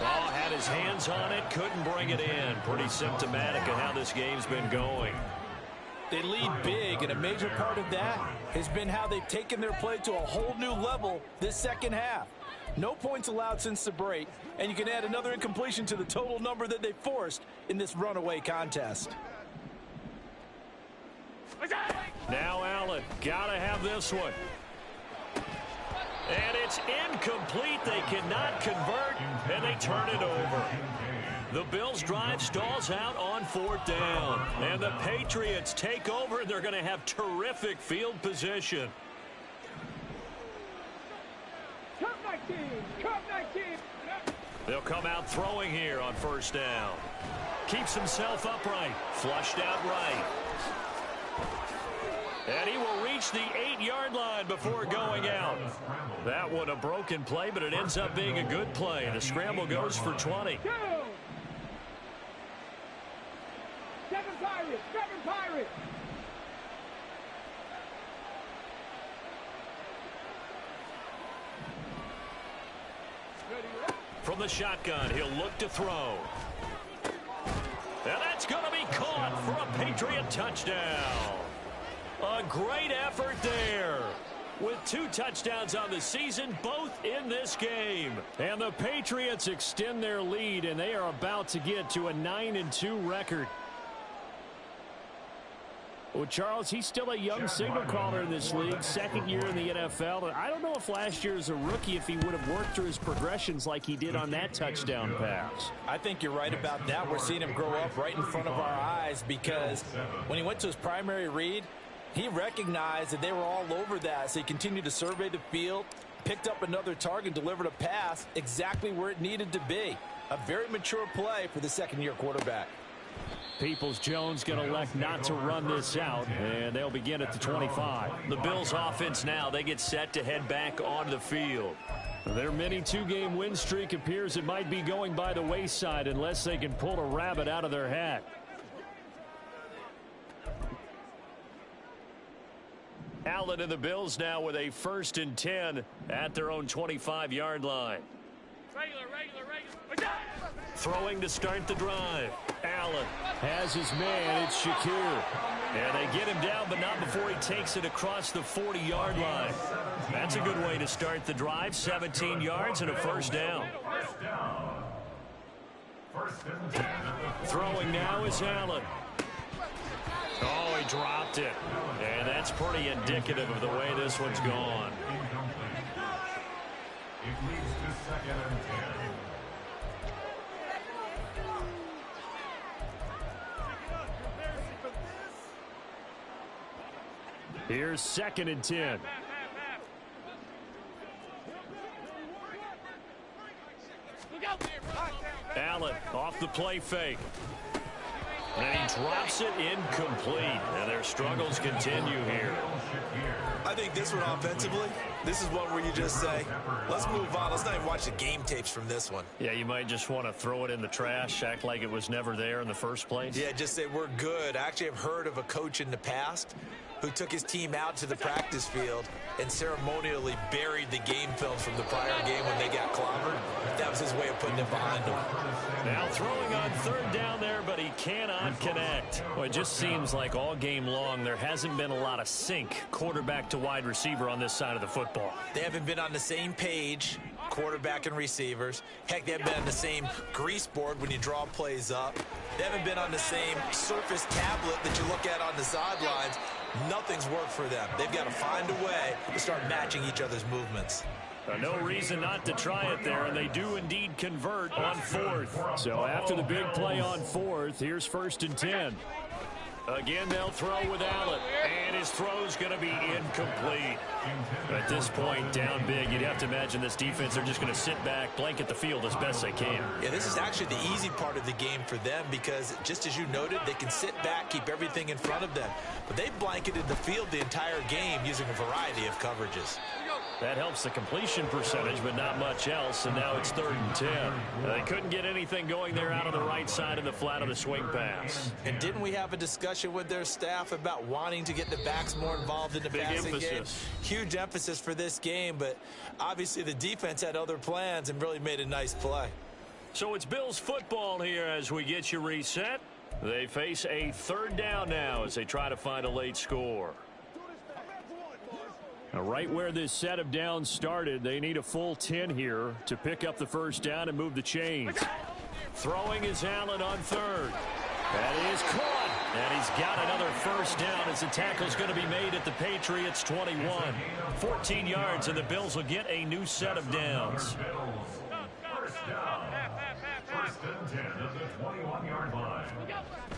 Oh, had his hands on it, couldn't bring it in. Pretty symptomatic of how this game's been going. They lead big, and a major part of that has been how they've taken their play to a whole new level this 2nd half. No points allowed since the break, and you can add another incompletion to the total number that they forced in this runaway contest. Now Allen, gotta have this one. And it's incomplete. They cannot convert, and they turn it over. The Bills' drive stalls out on 4th down. And the Patriots take over, and they're going to have terrific field position. They'll come out throwing here on 1st down. Keeps himself upright. Flushed out right. And he will reach the 8-yard line before going out. That one a broken play, but it ends up being a good play. The scramble goes for 20. 7 Pirates! 7 Pirates! From the shotgun, he'll look to throw. And that's going to be caught for a Patriot touchdown. A great effort there. with 2 touchdowns on the season, both in this game. And the Patriots extend their lead, and they are about to get to a 9-2 record. Well, Charles, he's still a young signal caller in this league, second year in the NFL. I don't know if last year as a rookie, if he would have worked through his progressions like he did on that touchdown pass. I think you're right about that. We're seeing him grow up right in front of our eyes because when he went to his primary read, he recognized that they were all over that, so he continued to survey the field, picked up another target, delivered a pass exactly where it needed to be. A very mature play for the second-year quarterback. Peoples-Jones going to elect not to run this out, and they'll begin at the 25. The Bills offense now, they get set to head back onto the field. Their mini 2-game win streak appears it might be going by the wayside unless they can pull a rabbit out of their hat. Allen and the Bills now with a 1st and 10 at their own 25-yard line. Regular. Throwing to start the drive. Allen has his man. It's Shakir. And they get him down, but not before he takes it across the 40-yard line. That's a good way to start the drive. 17 yards and a 1st down. Throwing now is Allen. Oh, he dropped it. And that's pretty indicative of the way this one's gone. It leads to 2nd and 10. Here's 2nd and 10. Allen off the play fake. And he drops it incomplete. And their struggles continue here. I think this one offensively, this is one where you just say, let's move on. Let's not even watch the game tapes from this one. Yeah, you might just want to throw it in the trash, act like it was never there in the first place. Yeah, just say we're good. I actually have heard of a coach in the past who took his team out to the practice field and ceremonially buried the game film from the prior game when they got clobbered. That was his way of putting it behind him. Now throwing on 3rd down there, but he cannot connect. Well, it just seems like all game long there hasn't been a lot of sync quarterback to wide receiver on this side of the football. They haven't been on the same page, quarterback and receivers. Heck, they haven't been on the same grease board when you draw plays up. They haven't been on the same surface tablet that you look at on the sidelines. Nothing's worked for them. They've got to find a way to start matching each other's movements. No reason not to try it there, and they do indeed convert on 4th. So after the big play on 4th, here's 1st and 10. Again, they'll throw with Allen, and his throw's going to be incomplete. At this point, down big, you'd have to imagine this defense, they're just going to sit back, blanket the field as best they can. Yeah, this is actually the easy part of the game for them because, just as you noted, they can sit back, keep everything in front of them. But they've blanketed the field the entire game using a variety of coverages. That helps the completion percentage, but not much else, and now it's 3rd and 10. They couldn't get anything going there out on the right side of the flat of the swing pass. And didn't we have a discussion with their staff about wanting to get the backs more involved in the passing game? Huge emphasis for this game, but obviously the defense had other plans and really made a nice play. So it's Bills football here as we get you reset. They face a 3rd down now as they try to find a late score. Now, right where this set of downs started, they need a full 10 here to pick up the 1st down and move the chains. Throwing is Allen on 3rd. That is caught. And he's got another 1st down as the tackle's going to be made at the Patriots' 21. 14 yards, and the Bills will get a new set of downs. 1st down. 1st and 10 at the 21-yard line.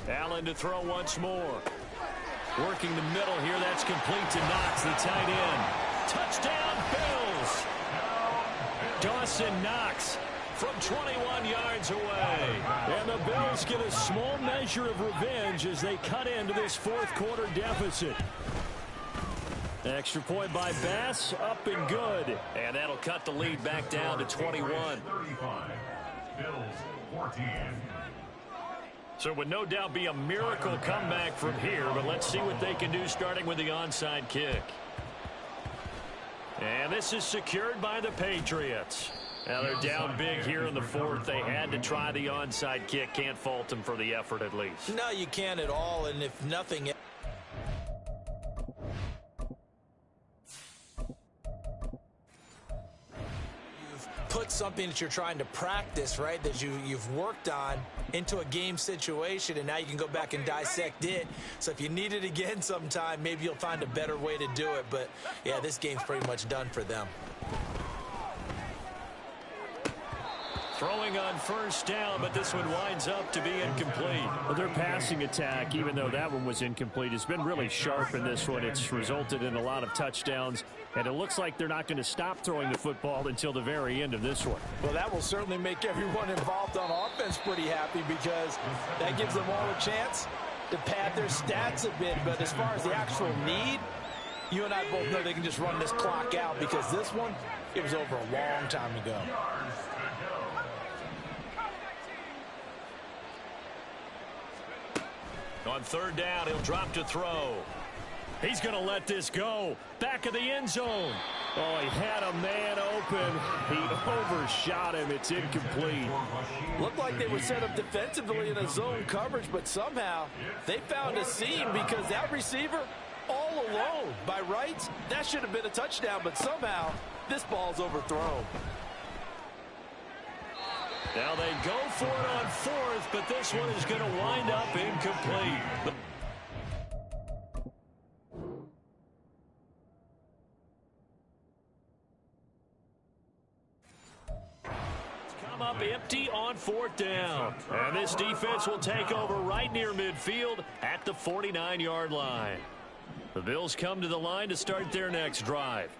Allen to throw once more. Working the middle here. That's complete to Knox, the tight end. Touchdown, Bills! Dawson Knox from 21 yards away. And the Bills get a small measure of revenge as they cut into this 4th quarter deficit. Extra point by Bass, up and good. And that'll cut the lead back down to 21. 35. Bills 14. So it would no doubt be a miracle comeback from here, but let's see what they can do starting with the onside kick. And this is secured by the Patriots. Now they're down big here in the 4th. They had to try the onside kick. Can't fault them for the effort at least. No, you can't at all, and if nothing else. put something that you're trying to practice, right, that you've worked on into a game situation, and now you can go back and dissect it. So if you need it again sometime, maybe you'll find a better way to do it. But, yeah, this game's pretty much done for them. Throwing on first down, but this one winds up to be incomplete. Well, their passing attack, even though that one was incomplete, has been really sharp in this one. It's resulted in a lot of touchdowns, and it looks like they're not going to stop throwing the football until the very end of this one. Well, that will certainly make everyone involved on offense pretty happy, because that gives them all a chance to pad their stats a bit. But as far as the actual need, you and I both know they can just run this clock out, because this one, it was over a long time ago. On third down, he'll drop to throw. He's going to let this go. Back of the end zone. Oh, he had a man open. He overshot him. It's incomplete. Looked like they were set up defensively in a zone coverage, but somehow they found a seam, because that receiver all alone. By rights, that should have been a touchdown, but somehow this ball's overthrown. Now they go for it on fourth, but this one is going to wind up incomplete. Come up empty on fourth down. And this defense will take over right near midfield at the 49-yard line. The Bills come to the line to start their next drive.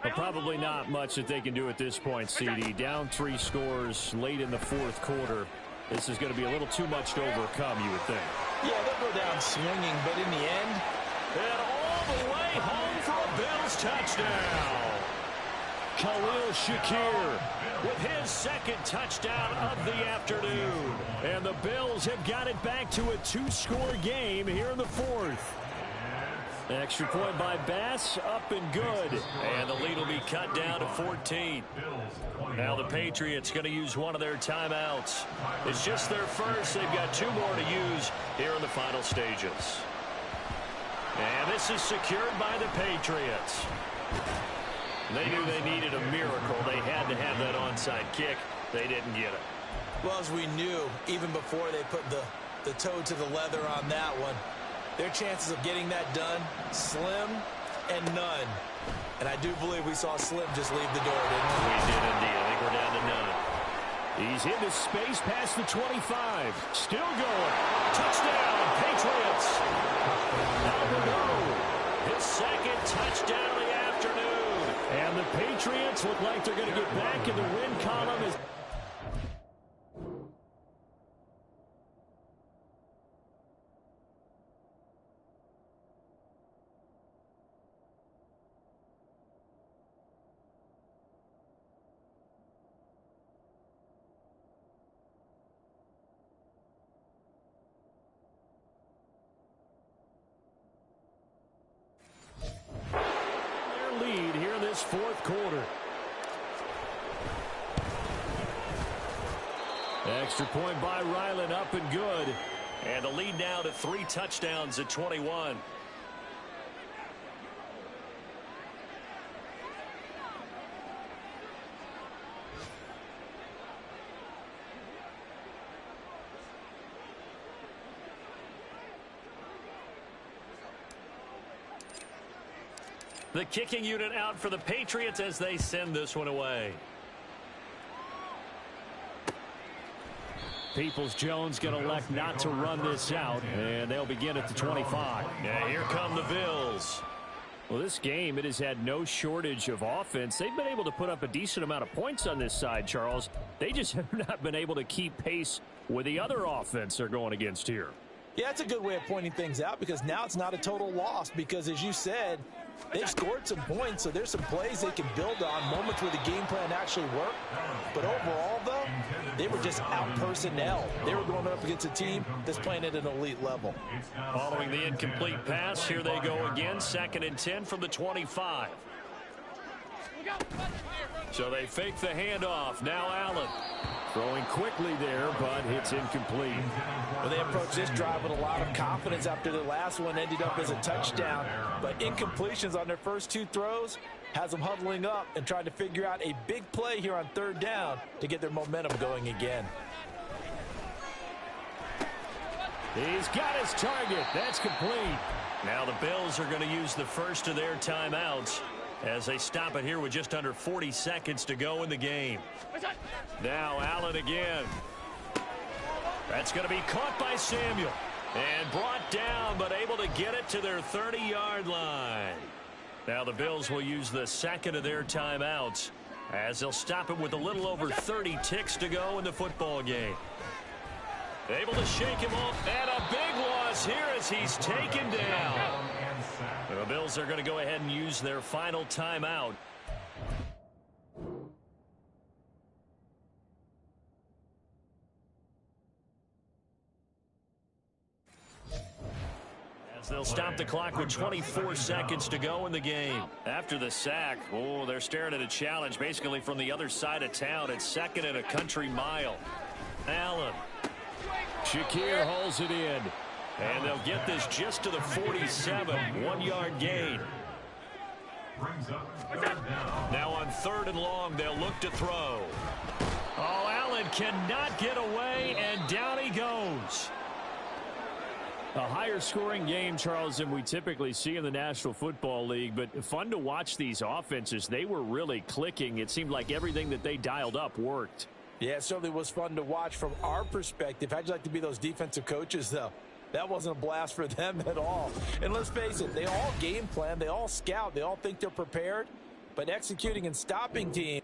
But probably not much that they can do at this point, CD. Down 3 scores late in the fourth quarter. This is going to be a little too much to overcome, you would think. Yeah, they'll go down swinging, but in the end, and all the way home for a Bills touchdown. Khalil Shakir with his second touchdown of the afternoon. And the Bills have got it back to a 2-score game here in the fourth. Extra point by Bass, up and good. And the lead will be cut down to 14. Now the Patriots going to use one of their timeouts. It's just their first. They've got 2 more to use here in the final stages. And this is secured by the Patriots. They knew they needed a miracle. They had to have that onside kick. They didn't get it. Well, as we knew, even before they put the toe to the leather on that one, their chances of getting that done, slim and none. And I do believe we saw Slim just leave the door, didn't we? We did indeed. I think we're down to none. He's into space past the 25. Still going. Touchdown, Patriots. His second touchdown of the afternoon. And the Patriots look like they're going to get back in the win column. Lead here in this fourth quarter. Extra point by Ryland, up and good. And the lead now to 3 touchdowns at 21. The kicking unit out for the Patriots as they send this one away. Peoples-Jones going to elect not to run this out, and they'll begin at the 25. Yeah, here come the Bills. Well, this game, it has had no shortage of offense. They've been able to put up a decent amount of points on this side, Charles. They just have not been able to keep pace with the other offense they're going against here. Yeah, that's a good way of pointing things out, because now it's not a total loss, because as you said, they've scored some points, so there's some plays they can build on, moments where the game plan actually worked. But overall, though, they were just out-personnel. They were going up against a team that's playing at an elite level. Following the incomplete pass, here they go again, 2nd and 10 from the 25. So they fake the handoff. Now Allen throwing quickly there, but it's incomplete. Well, they approached this drive with a lot of confidence after the last one ended up as a touchdown. But incompletions on their first 2 throws, has them huddling up and trying to figure out a big play here on third down to get their momentum going again. He's got his target. That's complete. Now the Bills are going to use the first of their timeouts as they stop it here with just under 40 seconds to go in the game. Now Allen again. That's going to be caught by Samuel and brought down, but able to get it to their 30-yard line. Now the Bills will use the second of their timeouts as they'll stop it with a little over 30 ticks to go in the football game. Able to shake him off, and a big loss here as he's taken down. The Bills are going to go ahead and use their final timeout. As they'll stop the clock with 24 seconds to go in the game. After the sack, they're staring at a challenge basically from the other side of town. It's second and a country mile. Allen. Shakir holds it in. And they'll get this just to the 47, 1-yard gain. Now on third and long, they'll look to throw. Oh, Allen cannot get away, and down he goes. A higher scoring game, Charles, than we typically see in the National Football League, but fun to watch these offenses. They were really clicking. It seemed like everything that they dialed up worked. Yeah, it certainly was fun to watch from our perspective. How'd you like to be those defensive coaches, though? That wasn't a blast for them at all. And let's face it, they all game plan, they all scout, they all think they're prepared, but executing and stopping teams.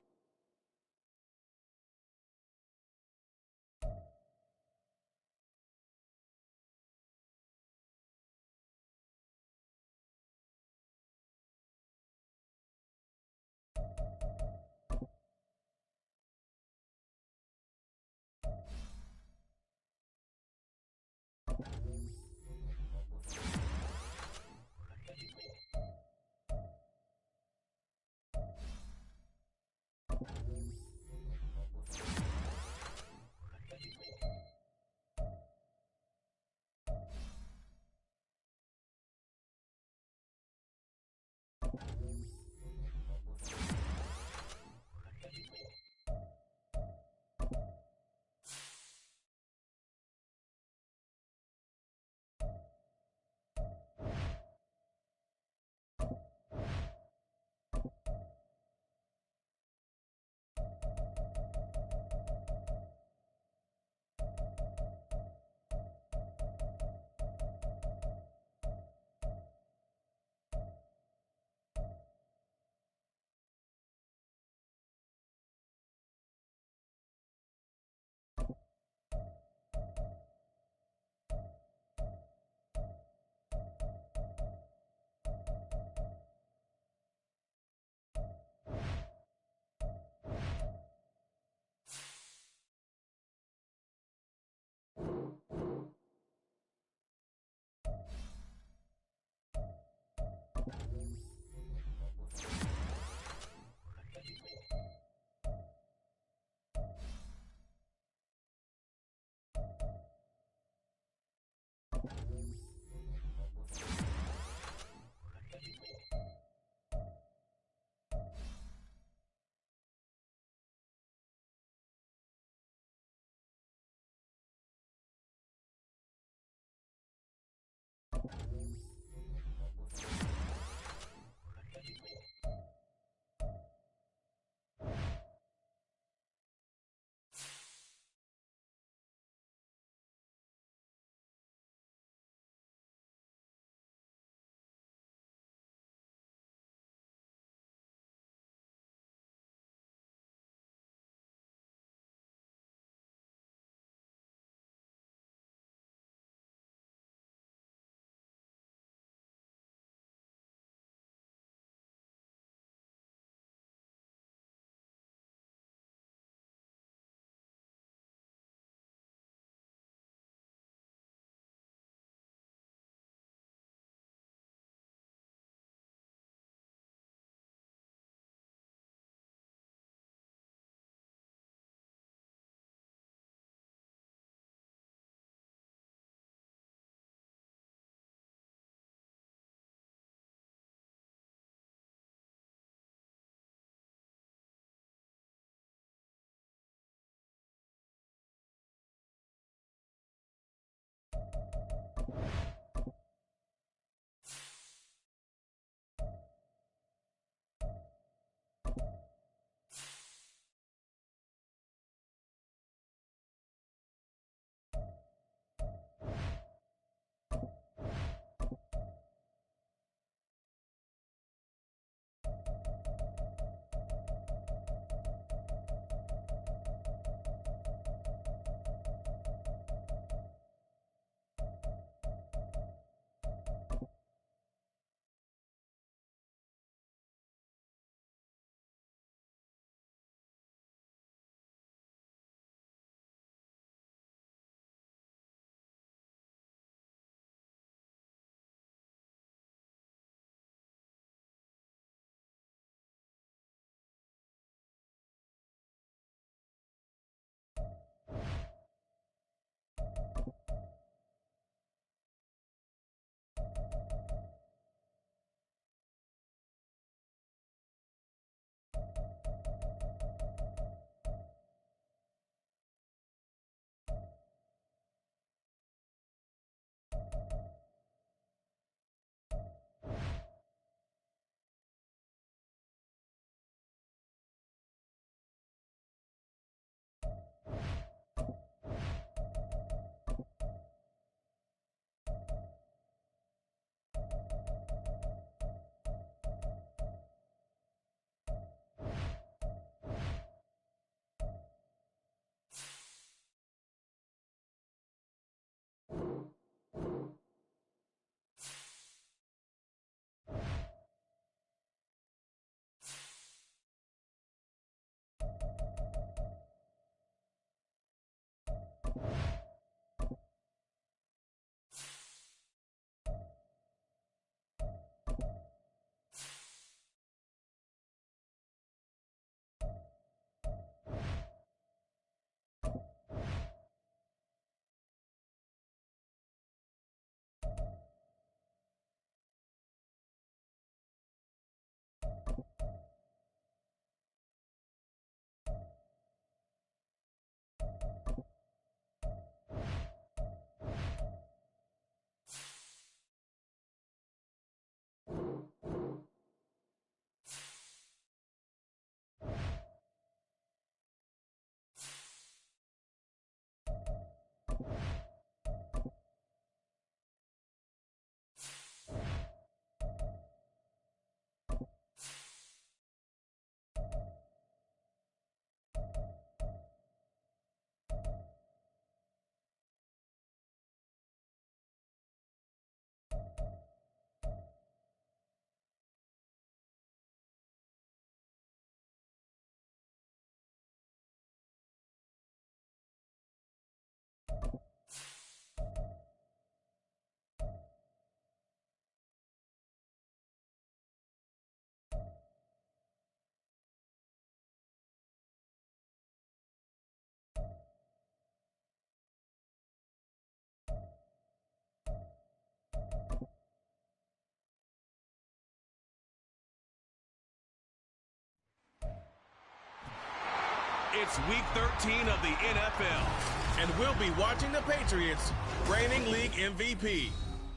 It's Week 13 of the NFL, and we'll be watching the Patriots, reigning league MVP.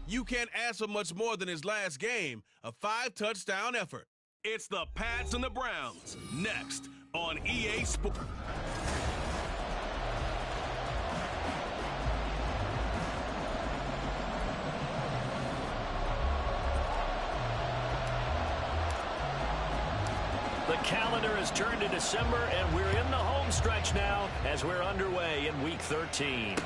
You can't ask for much more than his last game, a 5-touchdown effort. It's the Pats and the Browns, next on EA Sports. The calendar has turned to December, and we're in the home stretch now as we're underway in Week 13.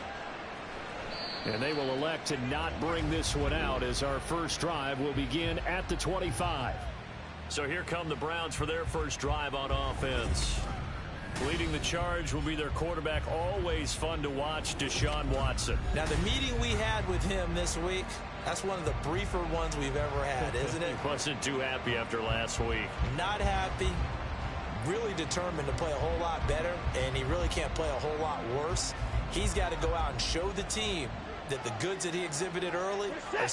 And they will elect to not bring this one out as our first drive will begin at the 25. So here come the Browns for their first drive on offense. Leading the charge will be their quarterback, always fun to watch, Deshaun Watson. Now, the meeting we had with him this week, that's one of the briefer ones we've ever had, isn't it? He wasn't too happy after last week. Not happy. Really determined to play a whole lot better, and he really can't play a whole lot worse. He's got to go out and show the team that the goods that he exhibited early are...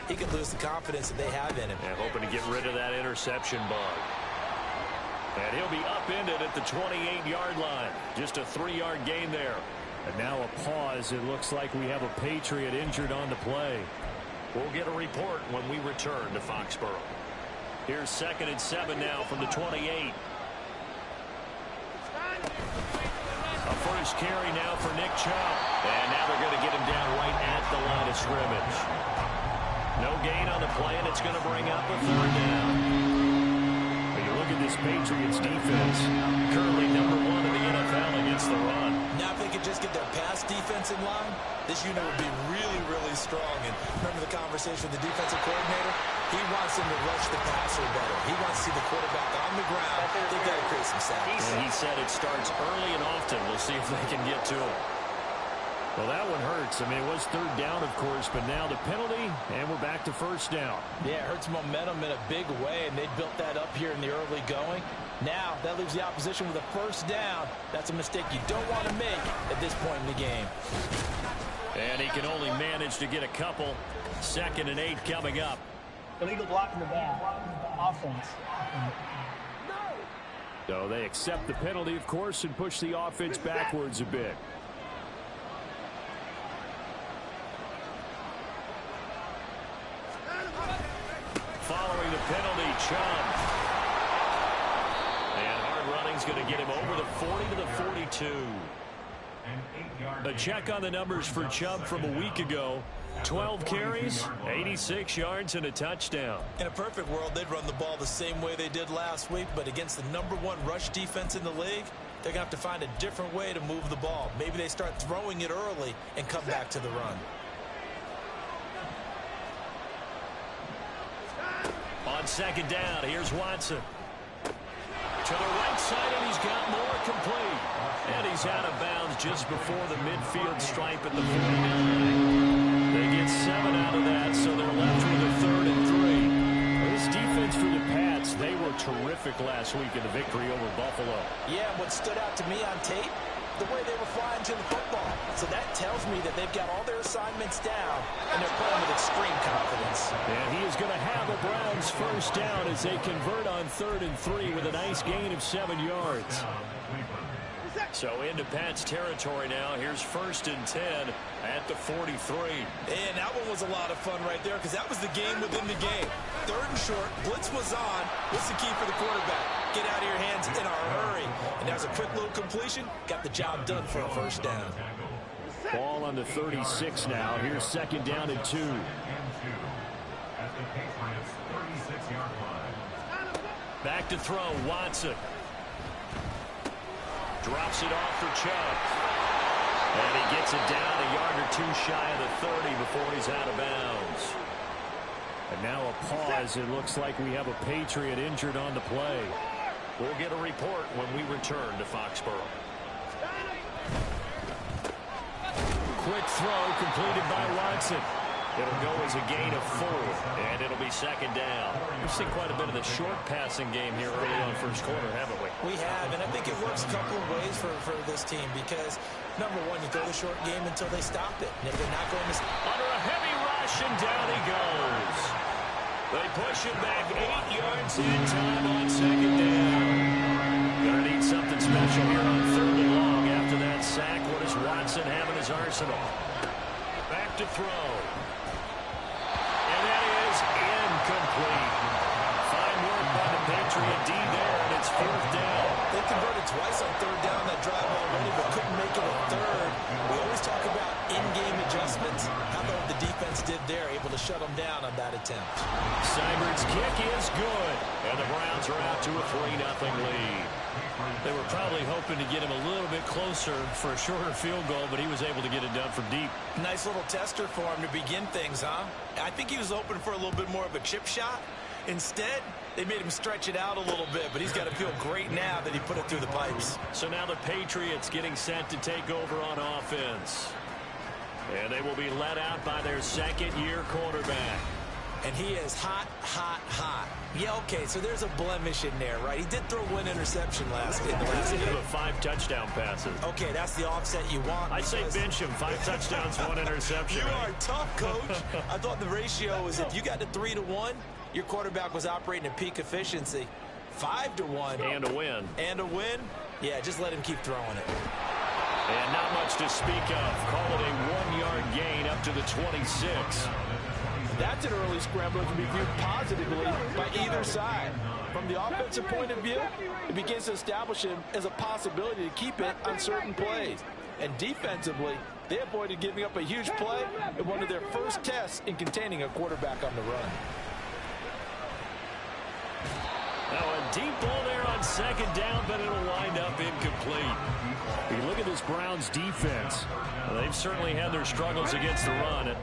He could lose the confidence that they have in him. And hoping to get rid of that interception bug. And he'll be upended at the 28-yard line. Just a 3-yard gain there. And now a pause. It looks like we have a Patriot injured on the play. We'll get a report when we return to Foxborough. Here's 2nd and 7 now from the 28. A first carry now for Nick Chubb. And now they're going to get him down right at the line of scrimmage. No gain on the play, and it's going to bring up a 3rd down. When you look at this Patriots defense, currently #1 in the NFL against the run. Now, if they could just get their pass defense in line, this unit would be really, really strong. And remember the conversation with the defensive coordinator? He wants them to rush the passer better. He wants to see the quarterback on the ground. They've got to create some sacks. And he said it starts early and often. We'll see if they can get to him. Well, that one hurts. I mean, it was 3rd down, of course, but now the penalty, and we're back to 1st down. Yeah, it hurts momentum in a big way, and they built that up here in the early going. Now, that leaves the opposition with a 1st down. That's a mistake you don't want to make at this point in the game. And he can only manage to get a couple. 2nd and 8 coming up. Illegal block in the back. Offense. So they accept the penalty, of course, and push the offense backwards a bit. Following the penalty, Chubb. And hard running's going to get him over the 40 to the 42. A check on the numbers for Chubb from a week ago. 12 carries, 86 yards, and a touchdown. In a perfect world, they'd run the ball the same way they did last week, but against the #1 rush defense in the league, they're going to have to find a different way to move the ball. Maybe they start throwing it early and come back to the run. On 2nd down, here's Watson. To the right side, and he's got more complete. And he's out of bounds just before the midfield stripe at the 49. They get 7 out of that, so they're left with a 3rd and 3. Well, this defense for the Pats, they were terrific last week in the victory over Buffalo. Yeah, what stood out to me on tape, the way they were flying to the football. So that tells me that they've got all their assignments down, and they're playing with extreme confidence. And he is going to have the Browns first down as they convert on 3rd and 3 with a nice gain of 7 yards. So into Pat's territory now. Here's 1st and 10 at the 43. And that one was a lot of fun right there because that was the game within the game. 3rd and short, blitz was on. What's the key for the quarterback? Get out of your hands in a hurry. And that was a quick little completion. Got the job done for a first down. Ball on the 36 now. Here's 2nd down and 2. Back to throw, Watson. Drops it off for Chubb. And he gets it down a yard or 2 shy of the 30 before he's out of bounds. And now a pause. It looks like we have a Patriot injured on the play. We'll get a report when we return to Foxborough. Quick throw completed by Watson. It'll go as a gain of 4, and it'll be 2nd down. We've seen quite a bit of the short passing game here early on first quarter, haven't we? We have, and I think it works a couple of ways for this team because, number one, you throw the short game until they stop it. And if they're not going to... Under a heavy rush, and down he goes. They push him back 8 yards in time on 2nd down. Gonna need something special here on 3rd and long after that sack. What does Watson have in his arsenal? Back to throw. And that is incomplete. Fine work by the Patriot D there, and it's 4th down. They converted twice on 3rd down that drive already, but couldn't make it a 3rd. We always talk about in-game adjustments. How about what the defense did there, able to shut them down on that attempt? Seibert's kick is good, and the Browns are out to a 3-0 lead. They were probably hoping to get him a little bit closer for a shorter field goal, but he was able to get it done from deep. Nice little tester for him to begin things, huh? I think he was hoping for a little bit more of a chip shot. Instead, they made him stretch it out a little bit, but he's got to feel great now that he put it through the pipes. So now the Patriots getting set to take over on offense. And they will be led out by their 2nd-year quarterback. And he is hot, hot, hot. Yeah, okay, so there's a blemish in there, right? He did throw 1 interception in the last game. 5 touchdown passes. Okay, that's the offset you want. I say bench him. 5 touchdowns, 1 interception. You are tough, Coach. I thought the ratio was if you got to 3-1, your quarterback was operating at peak efficiency. 5-1. And a win. And a win? Yeah, just let him keep throwing it. And not much to speak of. Call it a 1-yard gain up to the 26. That's an early scramble that can be viewed positively by either side. From the offensive point of view, it begins to establish him as a possibility to keep it on certain plays. And defensively, they avoided giving up a huge play in one of their first tests in containing a quarterback on the run. Now a deep ball there on 2nd down, but it'll wind up incomplete. You look at this Browns defense. Well, they've certainly had their struggles against the run.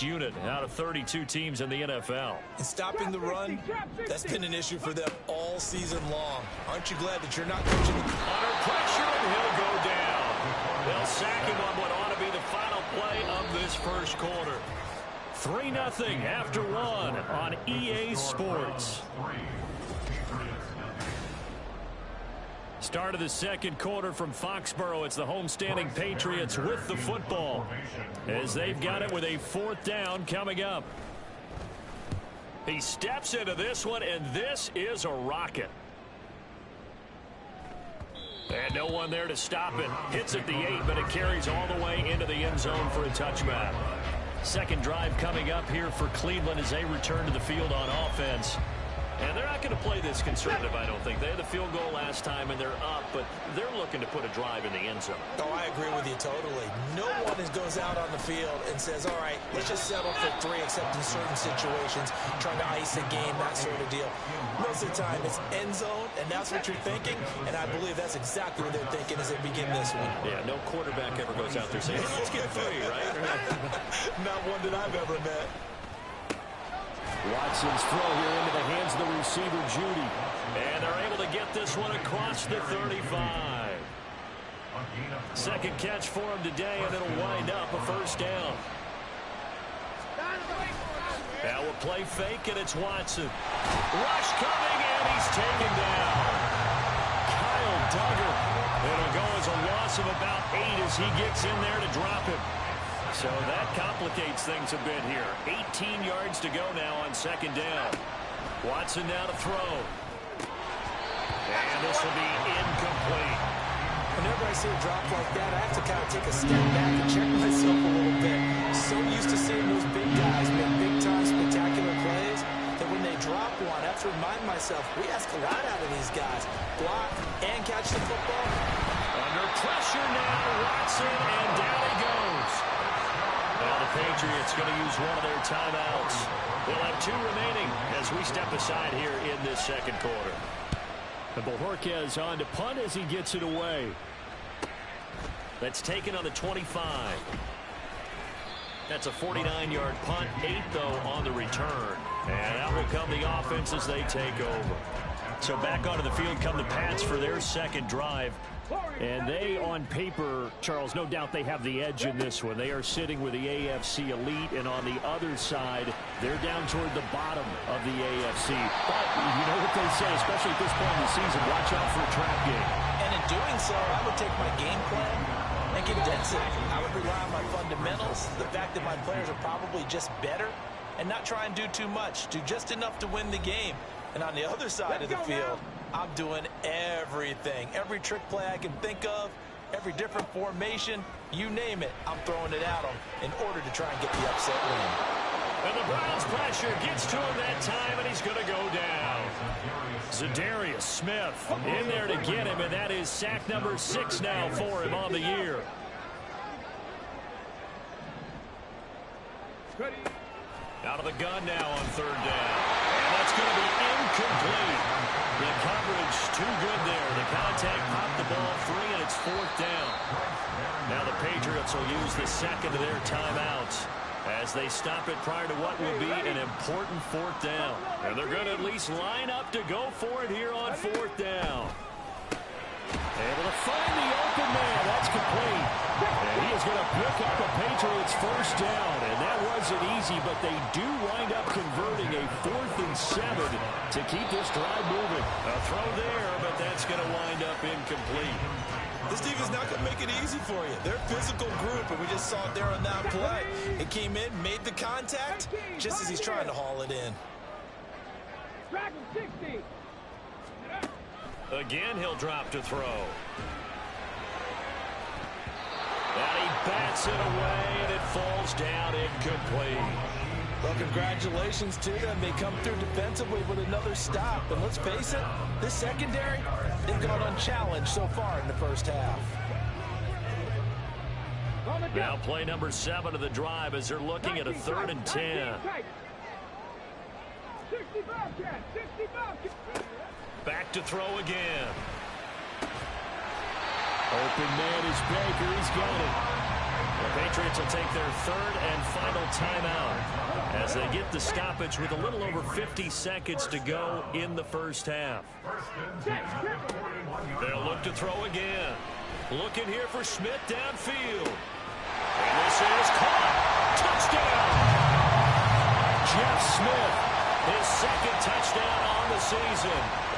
Unit out of 32 teams in the NFL. And stopping the run, that's been an issue for them all season long. Aren't you glad that you're not coaching? Under pressure, and he'll go down. They'll sack him on what ought to be the final play of this first quarter. 3-0 after 1 on EA Sports. Start of the 2nd quarter from Foxborough. It's the homestanding Patriots with the football as they've got it with a 4th down coming up. He steps into this one, and this is a rocket. And no one there to stop it. Hits at the 8, but it carries all the way into the end zone for a touchback. 2nd drive coming up here for Cleveland as they return to the field on offense. And they're not going to play this conservative, I don't think. They had the field goal last time, and they're up, but they're looking to put a drive in the end zone. Oh, I agree with you totally. No one and goes out on the field and says, all right, let's just settle for 3 except in certain situations, trying to ice a game, that sort of deal. Most of the time it's end zone, and that's what you're thinking, and I believe that's exactly what they're thinking as they begin this one. Yeah, no quarterback ever goes out there saying, hey, let's get 3, right? Not one that I've ever met. Watson's throw here into the hands of the receiver, Judy. And they're able to get this one across the 35. Second catch for him today, and it'll wind up a first down. Now we'll play fake, and it's Watson. Rush coming, and he's taken down. Kyle Duggar. It'll go as a loss of about 8 as he gets in there to drop him. So that complicates things a bit here. 18 yards to go now on second down. Watson now to throw. And this will be incomplete. Whenever I see a drop like that, I have to kind of take a step back and check myself a little bit. So used to seeing those big guys make big-time spectacular plays that when they drop one, I have to remind myself, we ask a lot out of these guys. Block and catch the football. Under pressure now, Watson, and down he goes. Now the Patriots going to use one of their timeouts. They'll have 2 remaining as we step aside here in this second quarter. And Bojorquez on to punt as he gets it away. That's taken on the 25. That's a 49-yard punt, 8, though, on the return. And out will come the offense as they take over. So back onto the field come the Pats for their second drive. And they, on paper, Charles, no doubt they have the edge in this one. They are sitting with the AFC elite, and on the other side, they're down toward the bottom of the AFC. But you know what they say, especially at this point in the season, watch out for a trap game. And in doing so, I would take my game plan and condense it. I would rely on my fundamentals, the fact that my players are probably just better, and not try and do too much, do just enough to win the game. And on the other side of the field, I'm doing everything. Every trick play I can think of, every different formation, you name it, I'm throwing it at them in order to try and get the upset win. And the Browns pressure gets to him that time, and he's going to go down. Zadarius Smith in there to get him, and that is sack number 6 now for him on the year. Out of the gun now on third down. And that's going to be incomplete. The coverage too good there. The contact popped the ball free, and it's 4th down. Now the Patriots will use the second of their timeouts as they stop it prior to what will be an important 4th down. And they're going to at least line up to go for it here on 4th down. Able to find the open man. That's complete. And he is going to pick up a Patriots first down. And that wasn't easy, but they do wind up converting a 4th and 7 to keep this drive moving. A throw there, but that's going to wind up incomplete. This team is not going to make it easy for you. They're a physical group, and we just saw it there on that play. It came in, made the contact, just as he's trying to haul it in. Again, he'll drop to throw. And he bats it away, and it falls down incomplete. Well, congratulations to them. They come through defensively with another stop. And let's face it, this secondary, they've gone unchallenged so far in the first half. Now play number 7 of the drive as they're looking at a 3rd and 10. Back to throw again. Open man is Baker. He's got it. The Patriots will take their 3rd and final timeout as they get the stoppage with a little over 50 seconds to go in the first half. They'll look to throw again. Looking here for Smith downfield. And this is caught. Touchdown! Jeff Smith, his 2nd touchdown on the season.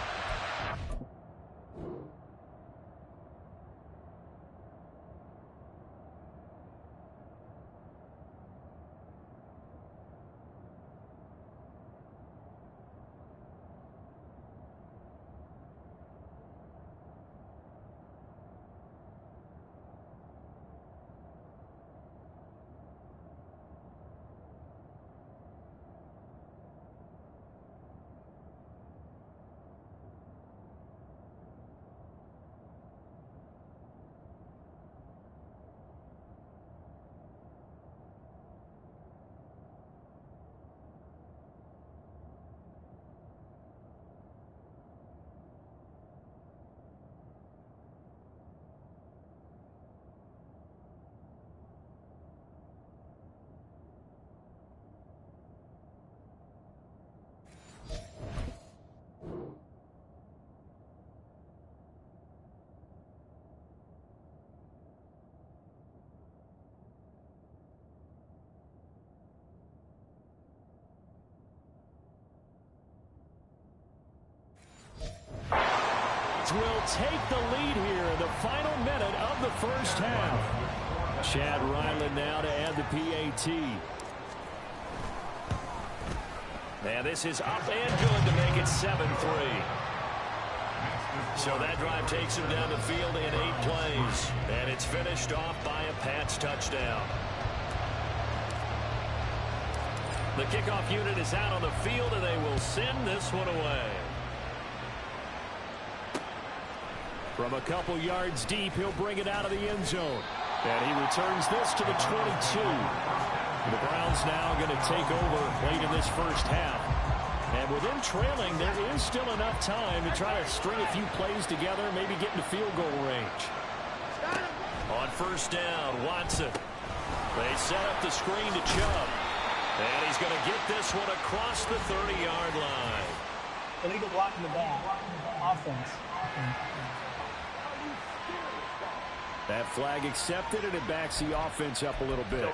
Patriots will take the lead here in the final minute of the first half. Chad Ryland now to add the PAT. And this is up and good to make it 7-3. So that drive takes him down the field in 8 plays. And it's finished off by a Pats touchdown. The kickoff unit is out on the field, and they will send this one away. From a couple yards deep, he'll bring it out of the end zone. And he returns this to the 22. The Browns now going to take over late in this first half. And with them trailing, there is still enough time to try to string a few plays together, maybe get into field goal range. On first down, Watson. They set up the screen to Chubb. And he's going to get this one across the 30-yard line. Illegal block in the back. Offense. That flag accepted, and it backs the offense up a little bit.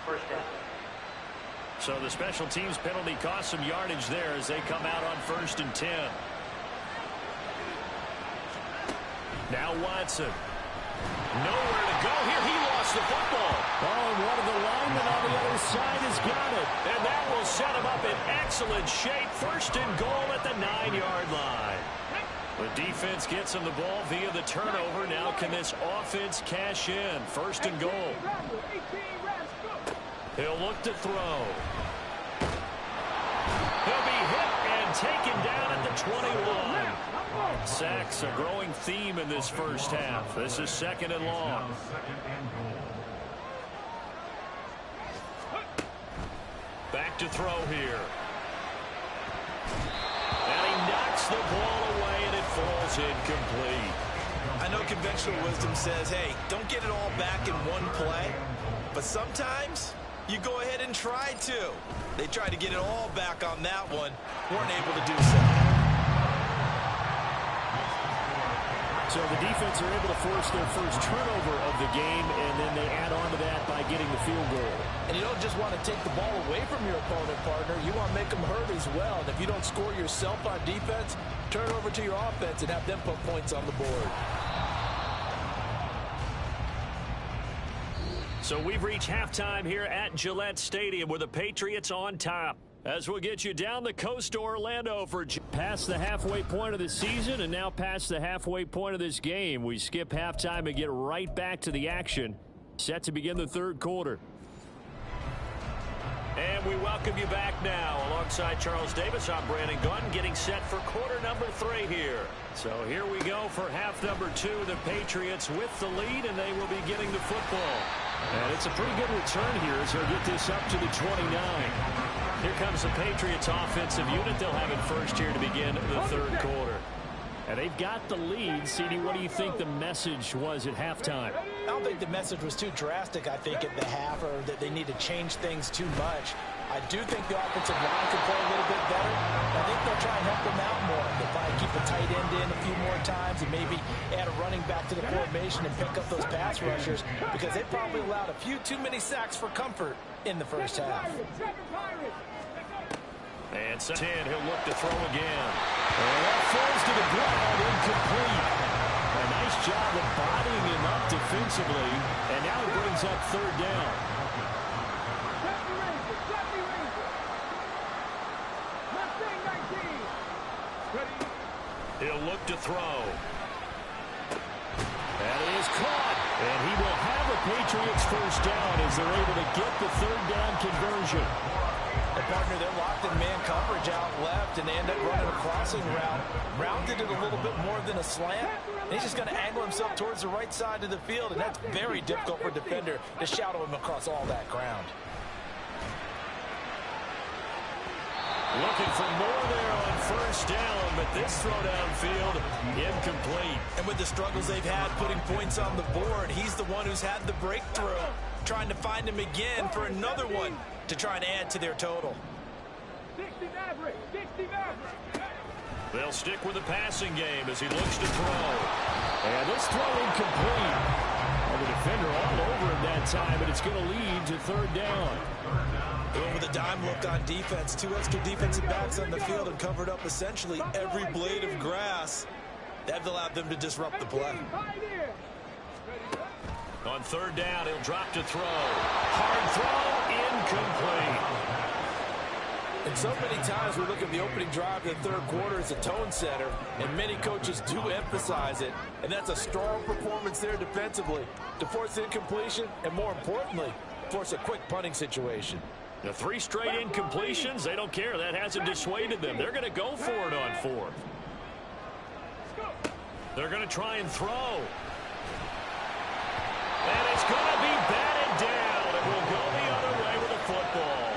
So the special teams penalty cost some yardage there as they come out on 1st and 10. Now Watson. Nowhere to go here. He lost the football. Oh, and one of the linemen on the other side has got it. And that will set him up in excellent shape. 1st and goal at the 9-yard line. The defense gets him the ball via the turnover. Now can this offense cash in? 1st and goal. He'll look to throw. He'll be hit and taken down at the 21. Sacks a growing theme in this first half. This is 2nd and long. Back to throw here. And he knocks the ball away, and it falls incomplete. I know conventional wisdom says, hey, don't get it all back in one play. But sometimes you go ahead and try to. They tried to get it all back on that one. Weren't able to do so. So the defense are able to force their first turnover of the game, and then they add on to that by getting the field goal. And you don't just want to take the ball away from your opponent, partner. You want to make them hurt as well. And if you don't score yourself on defense, turn over to your offense and have them put points on the board. So we've reached halftime here at Gillette Stadium with the Patriots on top. As we'll get you down the coast to Orlando for past the halfway point of the season and now past the halfway point of this game. We skip halftime and get right back to the action. Set to begin the 3rd quarter. And we welcome you back now. Alongside Charles Davis, I'm Brandon Gunn, getting set for quarter number 3 here. So here we go for half number 2. The Patriots with the lead, and they will be getting the football. And it's a pretty good return here as they'll get this up to the 29. Here comes the Patriots offensive unit. They'll have it first here to begin the 3rd quarter. And they've got the lead. CD, what do you think the message was at halftime? I don't think the message was too drastic, I think, at the half, or that they need to change things too much. I do think the offensive line could play a little bit better. I think they'll try and help them out more. They'll probably keep a tight end in a few more times and maybe add a running back to the formation and pick up those pass rushers, because they probably allowed a few too many sacks for comfort in the first half. And 10, he'll look to throw again. And that falls to the ground, incomplete. A nice job of bodying him up defensively, and now it brings up 3rd down. He'll look to throw. That is caught, and he will have a Patriots first down as they're able to get the 3rd down conversion. And partner, they're locked in man coverage out left, and they end up running a crossing route. Rounded it a little bit more than a slant. And he's just going to angle himself towards the right side of the field, and that's very difficult for a defender to shadow him across all that ground. Looking for more there on first down, but this throw downfield incomplete. And with the struggles they've had putting points on the board, he's the one who's had the breakthrough, trying to find him again for another one to try and add to their total. 60 Maverick, 60 Maverick. They'll stick with the passing game as he looks to throw. And this throw incomplete. And the defender all over him that time, and it's going to lead to 3rd down. With a dime look on defense, 2 extra defensive backs on the field and covered up essentially every blade of grass. That allowed them to disrupt the play. On third down, he'll drop to throw. Hard throw, incomplete. And so many times we look at the opening drive of the third quarter as a tone setter, and many coaches do emphasize it, and that's a strong performance there defensively to force incompletion and, more importantly, force a quick punting situation. The 3 straight incompletions, they don't care. That hasn't dissuaded them. They're going to go for it on 4th. They're going to try and throw. And it's going to be batted down. It will go the other way with the football.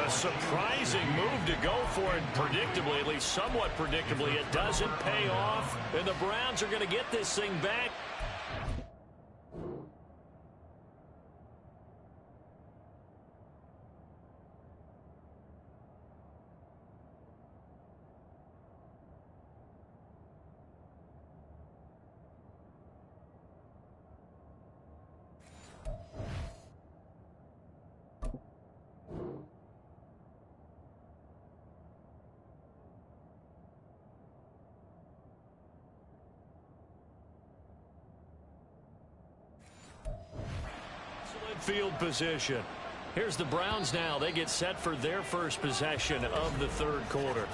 A surprising move to go for it predictably, at least somewhat predictably. It doesn't pay off, and the Browns are going to get this thing back. Field position. Here's the Browns now. They get set for their first possession of the third quarter.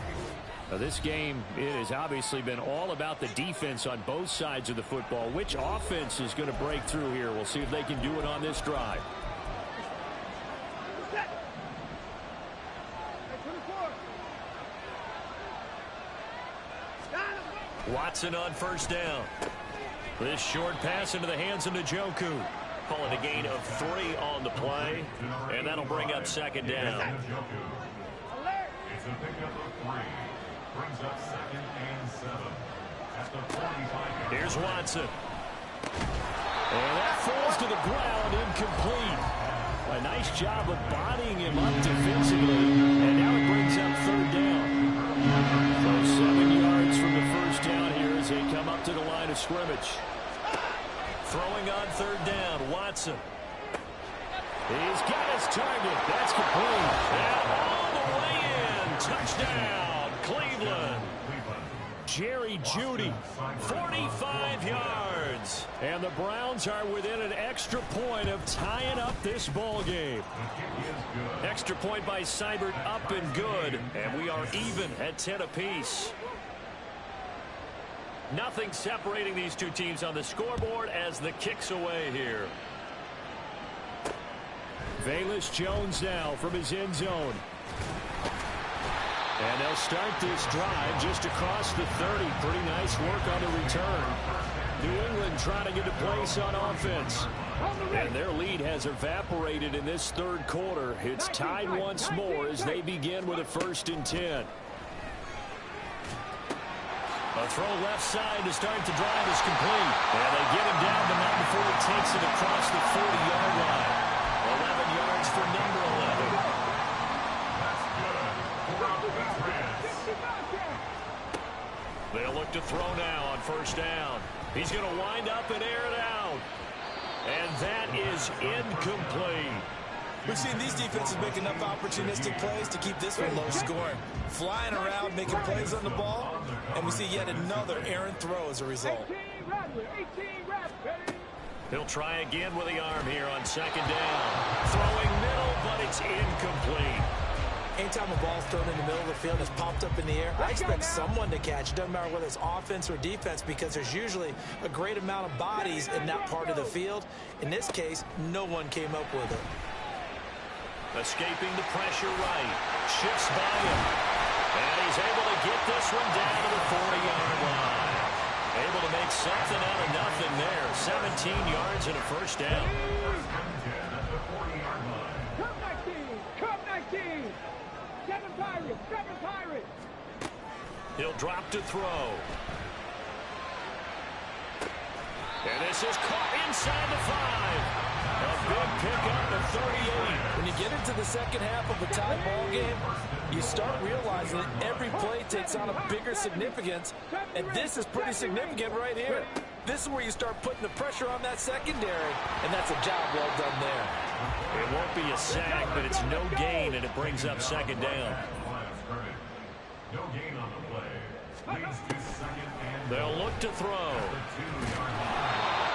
Now, this game, it has obviously been all about the defense on both sides of the football. Which offense is going to break through here? We'll see if they can do it on this drive. Watson on first down. This short pass into the hands of Njoku. Call it a gain of 3 on the play, and that'll bring up second down. It's a pickup of 3. Brings up 2nd and 7 at the 45. Here's Watson. And that falls to the ground, incomplete. A nice job of bodying him up defensively, and now it brings up third down. So 7 yards from the first down here as they come up to the line of scrimmage. Throwing on third down, Watson. He's got his target. That's complete. And all the way in. Touchdown, Cleveland. Jerry Jeudy, 45 yards. And the Browns are within an extra point of tying up this ball game. Extra point by Seibert up and good. And we are even at 10 apiece. Nothing separating these two teams on the scoreboard as the kick's away here. Velus Jones now from his end zone. And they'll start this drive just across the 30. Pretty nice work on the return. New England trying to get a place on offense. And their lead has evaporated in this third quarter. It's tied once more as they begin with a 1st and 10. A throw left side to start the drive is complete. And they get him down the mountain before he takes it across the 40-yard line. 11 yards for number 11. That's good. They'll look to throw now on first down. He's going to wind up and air it out. And that is incomplete. We've seen these defenses make enough opportunistic plays to keep this one low scoring. Flying around, making plays on the ball, and we see yet another errant throw as a result. He'll try again with the arm here on second down. Throwing middle, but it's incomplete. Anytime a ball's thrown in the middle of the field, it's popped up in the air, I expect someone to catch. It doesn't matter whether it's offense or defense because there's usually a great amount of bodies in that part of the field. In this case, no one came up with it. Escaping the pressure right. Shifts by him. And he's able to get this one down to the 40-yard line. Able to make something out of nothing there. 17 yards and a first down. Come 19. 7 Pirates. He'll drop to throw. And this is caught inside the 5. A big pickup at 38. When you get into the second half of a tie ball game, you start realizing that every play takes on a bigger significance, and this is pretty significant right here. This is where you start putting the pressure on that secondary, and that's a job well done there. It won't be a sack, but it's no gain, and it brings up second down. No gain on the play. They'll look to throw.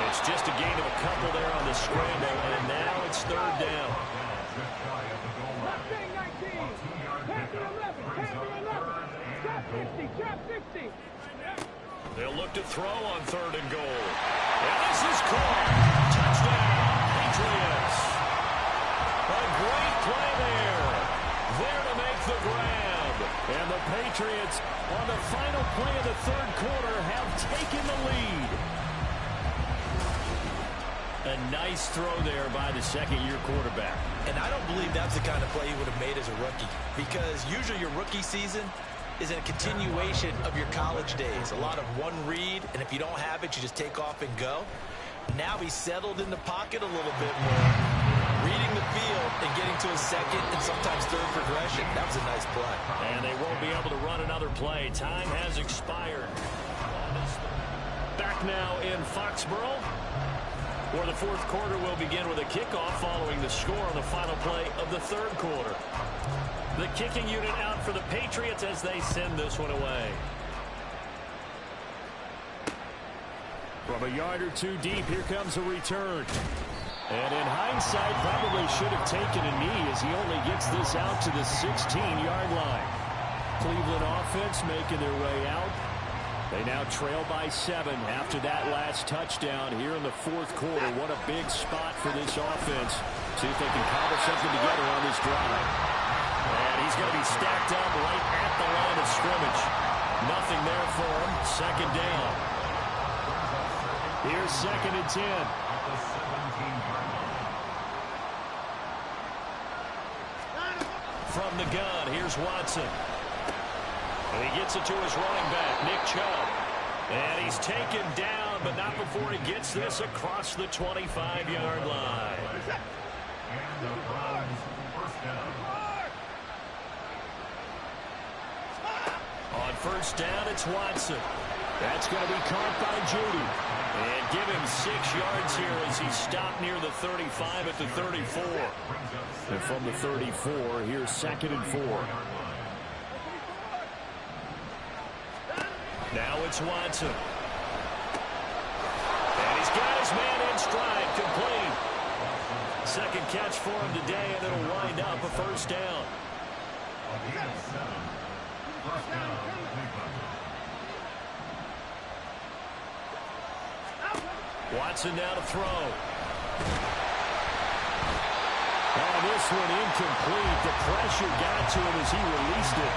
It's just a gain of a couple there on the scramble, and now it's third down. They'll look to throw on third and goal. And this is caught. Touchdown, Patriots. A great play there. There to make the grab. And the Patriots, on the final play of the third quarter, have taken the lead. A nice throw there by the second-year quarterback. And I don't believe that's the kind of play he would have made as a rookie, because usually your rookie season is a continuation of your college days. A lot of one read, and if you don't have it, you just take off and go. Now he's settled in the pocket a little bit more, reading the field and getting to a second and sometimes third progression. That was a nice play. And they won't be able to run another play. Time has expired. Back now in Foxborough, where the fourth quarter will begin with a kickoff following the score on the final play of the third quarter. The kicking unit out for the Patriots as they send this one away. From a yard or two deep, here comes a return. And in hindsight, probably should have taken a knee as he only gets this out to the 16-yard line. Cleveland offense making their way out. They now trail by 7 after that last touchdown here in the fourth quarter. What a big spot for this offense. See if they can cobble something together on this drive. And he's going to be stacked up right at the line of scrimmage. Nothing there for him. Second down. Here's second and 10. From the gun, here's Watson. And he gets it to his running back, Nick Chubb. And he's taken down, but not before he gets this across the 25-yard line. On first down, it's Watson. That's going to be caught by Judy. And give him 6 yards here as he's stopped near the 35 at the 34. And from the 34, here's second and 4. Now it's Watson. And he's got his man in stride, complete. Second catch for him today, and it'll wind up a first down. Watson now to throw. Oh, this one incomplete. The pressure got to him as he released it.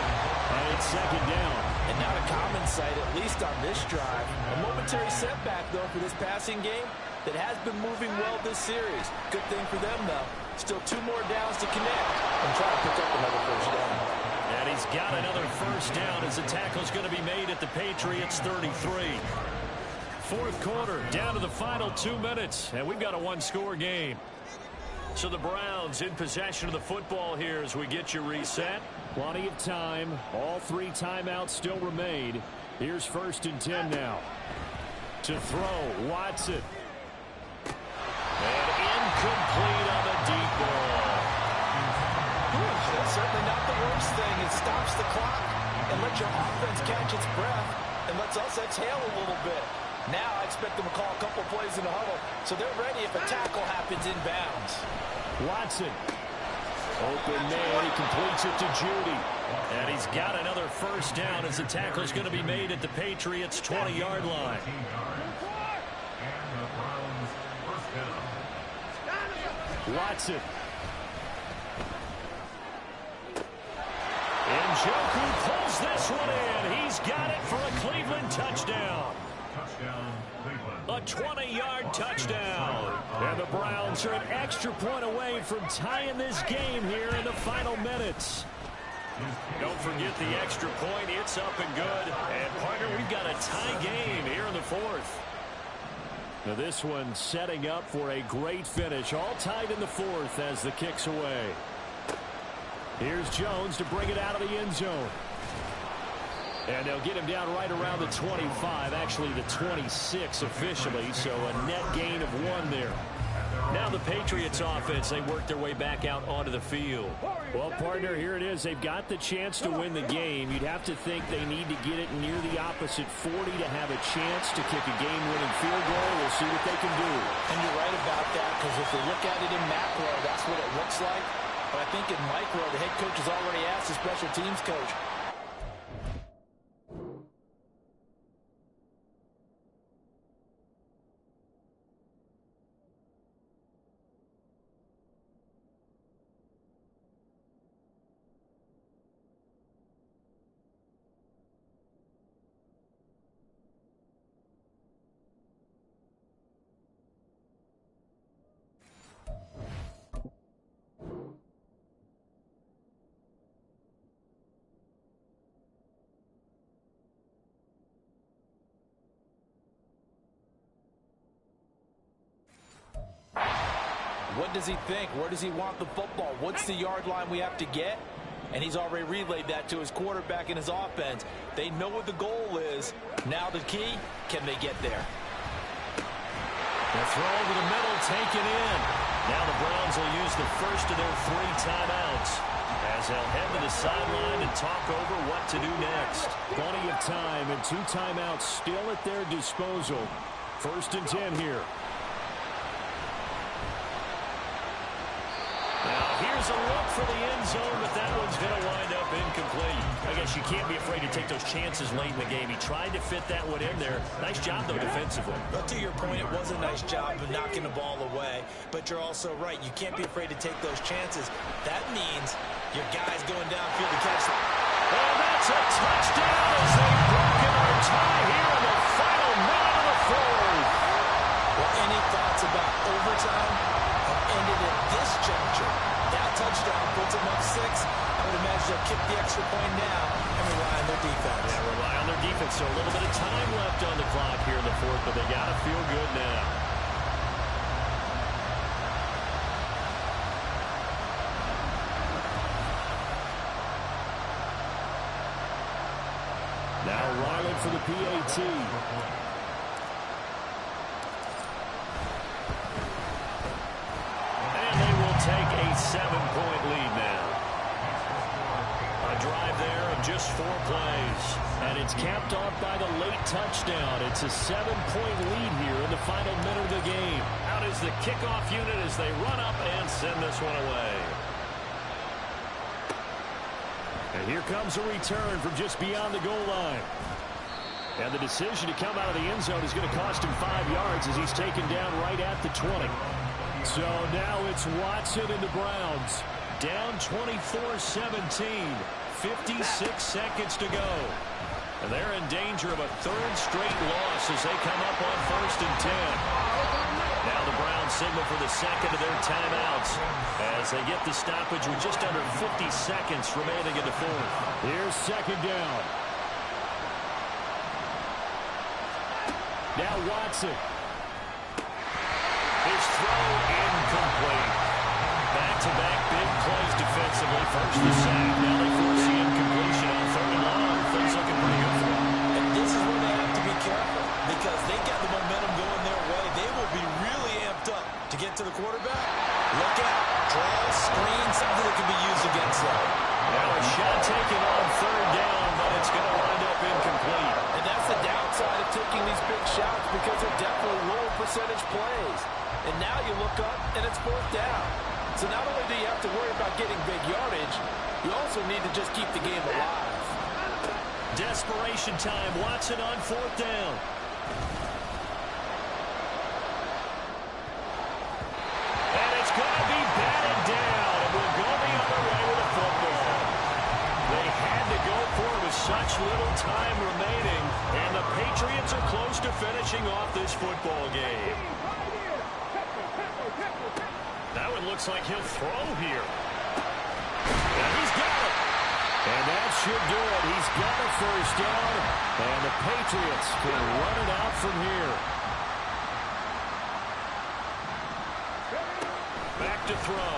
And it's second down. And now to Gamin sight, at least on this drive. A momentary setback, though, for this passing game that has been moving well this series. Good thing for them, though. Still 2 more downs to connect and try to pick up another first down. And he's got another first down as the tackle's going to be made at the Patriots 33. Fourth quarter, down to the final 2 minutes, and we've got a one-score game. So the Browns in possession of the football here as we get you reset. Plenty of time. All 3 timeouts still remain. Here's first and 10 now. To throw, Watson. And incomplete on the deep ball. That's certainly not the worst thing. It stops the clock and lets your offense catch its breath and lets us exhale a little bit. Now I expect them to call a couple plays in the huddle, so they're ready if a tackle happens inbounds. Watson. Open man, he completes it to Judy. And he's got another first down as the tackle's going to be made at the Patriots' 20-yard line. Watson. And Njoku pulls this one in. He's got it for a Cleveland touchdown. A 20-yard touchdown. And the Browns are an extra point away from tying this game here in the final minutes. Don't forget the extra point. It's up and good. And, partner, we've got a tie game here in the fourth. Now this one setting up for a great finish. All tied in the fourth as the kick's away. Here's Jones to bring it out of the end zone. And they'll get him down right around the 25, actually the 26 officially, so a net gain of 1 there. Now the Patriots offense, they work their way back out onto the field. Well, partner, here it is. They've got the chance to win the game. You'd have to think they need to get it near the opposite 40 to have a chance to kick a game-winning field goal. We'll see what they can do. And you're right about that, because if they look at it in macro, that's what it looks like. But I think in micro, the head coach has already asked the special teams coach. What does he think? Where does he want the football? What's the yard line we have to get? And he's already relayed that to his quarterback and his offense. They know what the goal is. Now the key, can they get there? The throw over the middle, taken in. Now the Browns will use the first of their 3 timeouts as they'll head to the sideline and talk over what to do next. Plenty of time and 2 timeouts still at their disposal. 1st and 10 here. Here's a look for the end zone, but that one's going to wind up incomplete. I guess you can't be afraid to take those chances late in the game. He tried to fit that one in there. Nice job, though, defensively. But to your point, it was a nice job of knocking the ball away. But you're also right. You can't be afraid to take those chances. That means your guy's going downfield to catch them. And that's a touchdown as they've broken our tie here in the final minute of the 4th. Well, any thoughts about overtime have ended at this juncture. That touchdown puts them up 6. I would imagine they'll kick the extra point now and rely on their defense. Yeah, rely on their defense. So a little bit of time left on the clock here in the 4th, but they got to feel good now. Now Ryland for the PAT. Take a 7-point lead now. A drive there of just 4 plays. And it's capped off by the late touchdown. It's a 7-point lead here in the final minute of the game. Out is the kickoff unit as they run up and send this one away. And here comes a return from just beyond the goal line. And the decision to come out of the end zone is going to cost him 5 yards as he's taken down right at the 20. So now it's Watson and the Browns. Down 24-17. 56 seconds to go. And they're in danger of a 3rd straight loss as they come up on 1st and 10. Now the Browns signal for the 2nd of their timeouts as they get the stoppage with just under 50 seconds remaining in the 4th. Here's 2nd down. Now Watson. His throw incomplete. Back-to-back big plays defensively. First the sack. Now they force the incompletion on 3rd and long. Things looking pretty good for them. And this is where they have to be careful because they got the momentum going their way. They will be really amped up to get to the quarterback. Look out. Draw, screen, something that can be used against them. Now a shot taken on 3rd down, but it's going to wind up incomplete. And that's the downside of taking these big shots because they're definitely low percentage plays. And now you look up, and it's 4th down. So not only do you have to worry about getting big yardage, you also need to just keep the game alive. Desperation time. Watson on 4th down. And it's going to be batted down. And we'll go the other way with a football. They had to go for it with such little time remaining. And the Patriots are close to finishing off this football game. Now it looks like he'll throw here. And he's got it. And that should do it. He's got a 1st down. And the Patriots can run it out from here. Back to throw.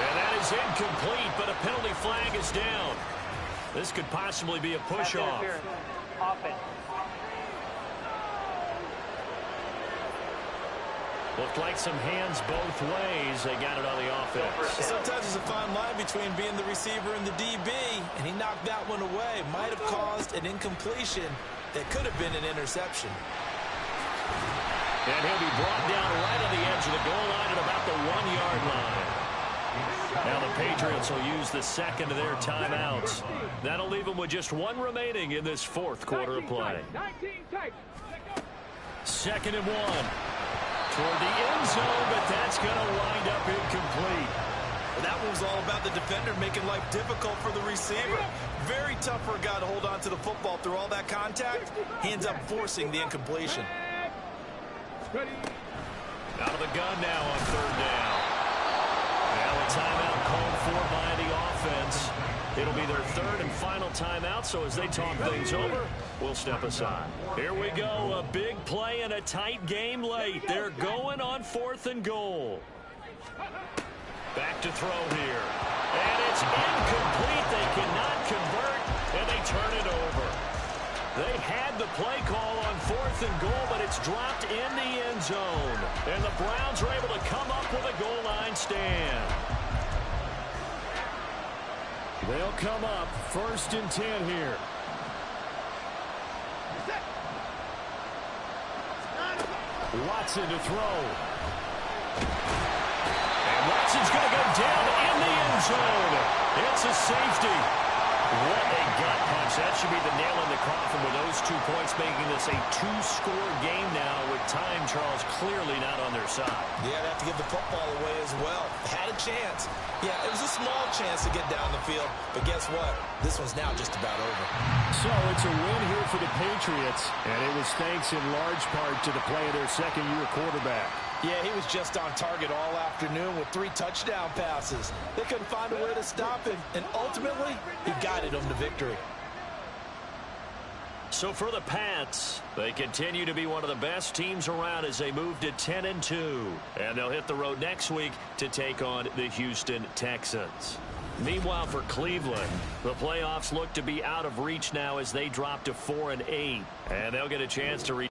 And that is incomplete, but a penalty flag is down. This could possibly be a push-off. Offense. Looked like some hands both ways. They got it on the offense. Sometimes there's a fine line between being the receiver and the DB, and he knocked that one away. Might have caused an incompletion that could have been an interception. And he'll be brought down right on the edge of the goal line at about the 1-yard line. Now the Patriots will use the second of their timeouts. That'll leave them with just one remaining in this fourth quarter of play. 2nd and 1. Toward the end zone, but that's going to wind up incomplete. Well, that one was all about the defender making life difficult for the receiver. Very tough for a guy to hold on to the football through all that contact. He ends up forcing the incompletion. Out of the gun now on 3rd down. Now a timeout called for by the offense. It'll be their 3rd and final timeout, so as they talk things over, we'll step aside. Here we go, a big play and a tight game late. They're going on 4th and goal. Back to throw here. And it's incomplete. They cannot convert, and they turn it over. They had the play call on 4th and goal, but it's dropped in the end zone. And the Browns are able to come up with a goal line stand. They'll come up 1st and 10 here. Watson to throw. And Watson's going to go down in the end zone. It's a safety. What a gut punch. That should be the nail in the coffin with those 2 points, making this a 2-score game now with time, Charles, clearly not on their side. Yeah, they have to give the football away as well. Had a chance. Yeah, it was a small chance to get down the field, but guess what? This one's now just about over. So it's a win here for the Patriots, and it was thanks in large part to the play of their second-year quarterback. Yeah, he was just on target all afternoon with 3 touchdown passes. They couldn't find a way to stop him, and ultimately, he guided them to victory. So for the Pats, they continue to be one of the best teams around as they move to 10-2. And they'll hit the road next week to take on the Houston Texans. Meanwhile, for Cleveland, the playoffs look to be out of reach now as they drop to 4-8. And they'll get a chance to reach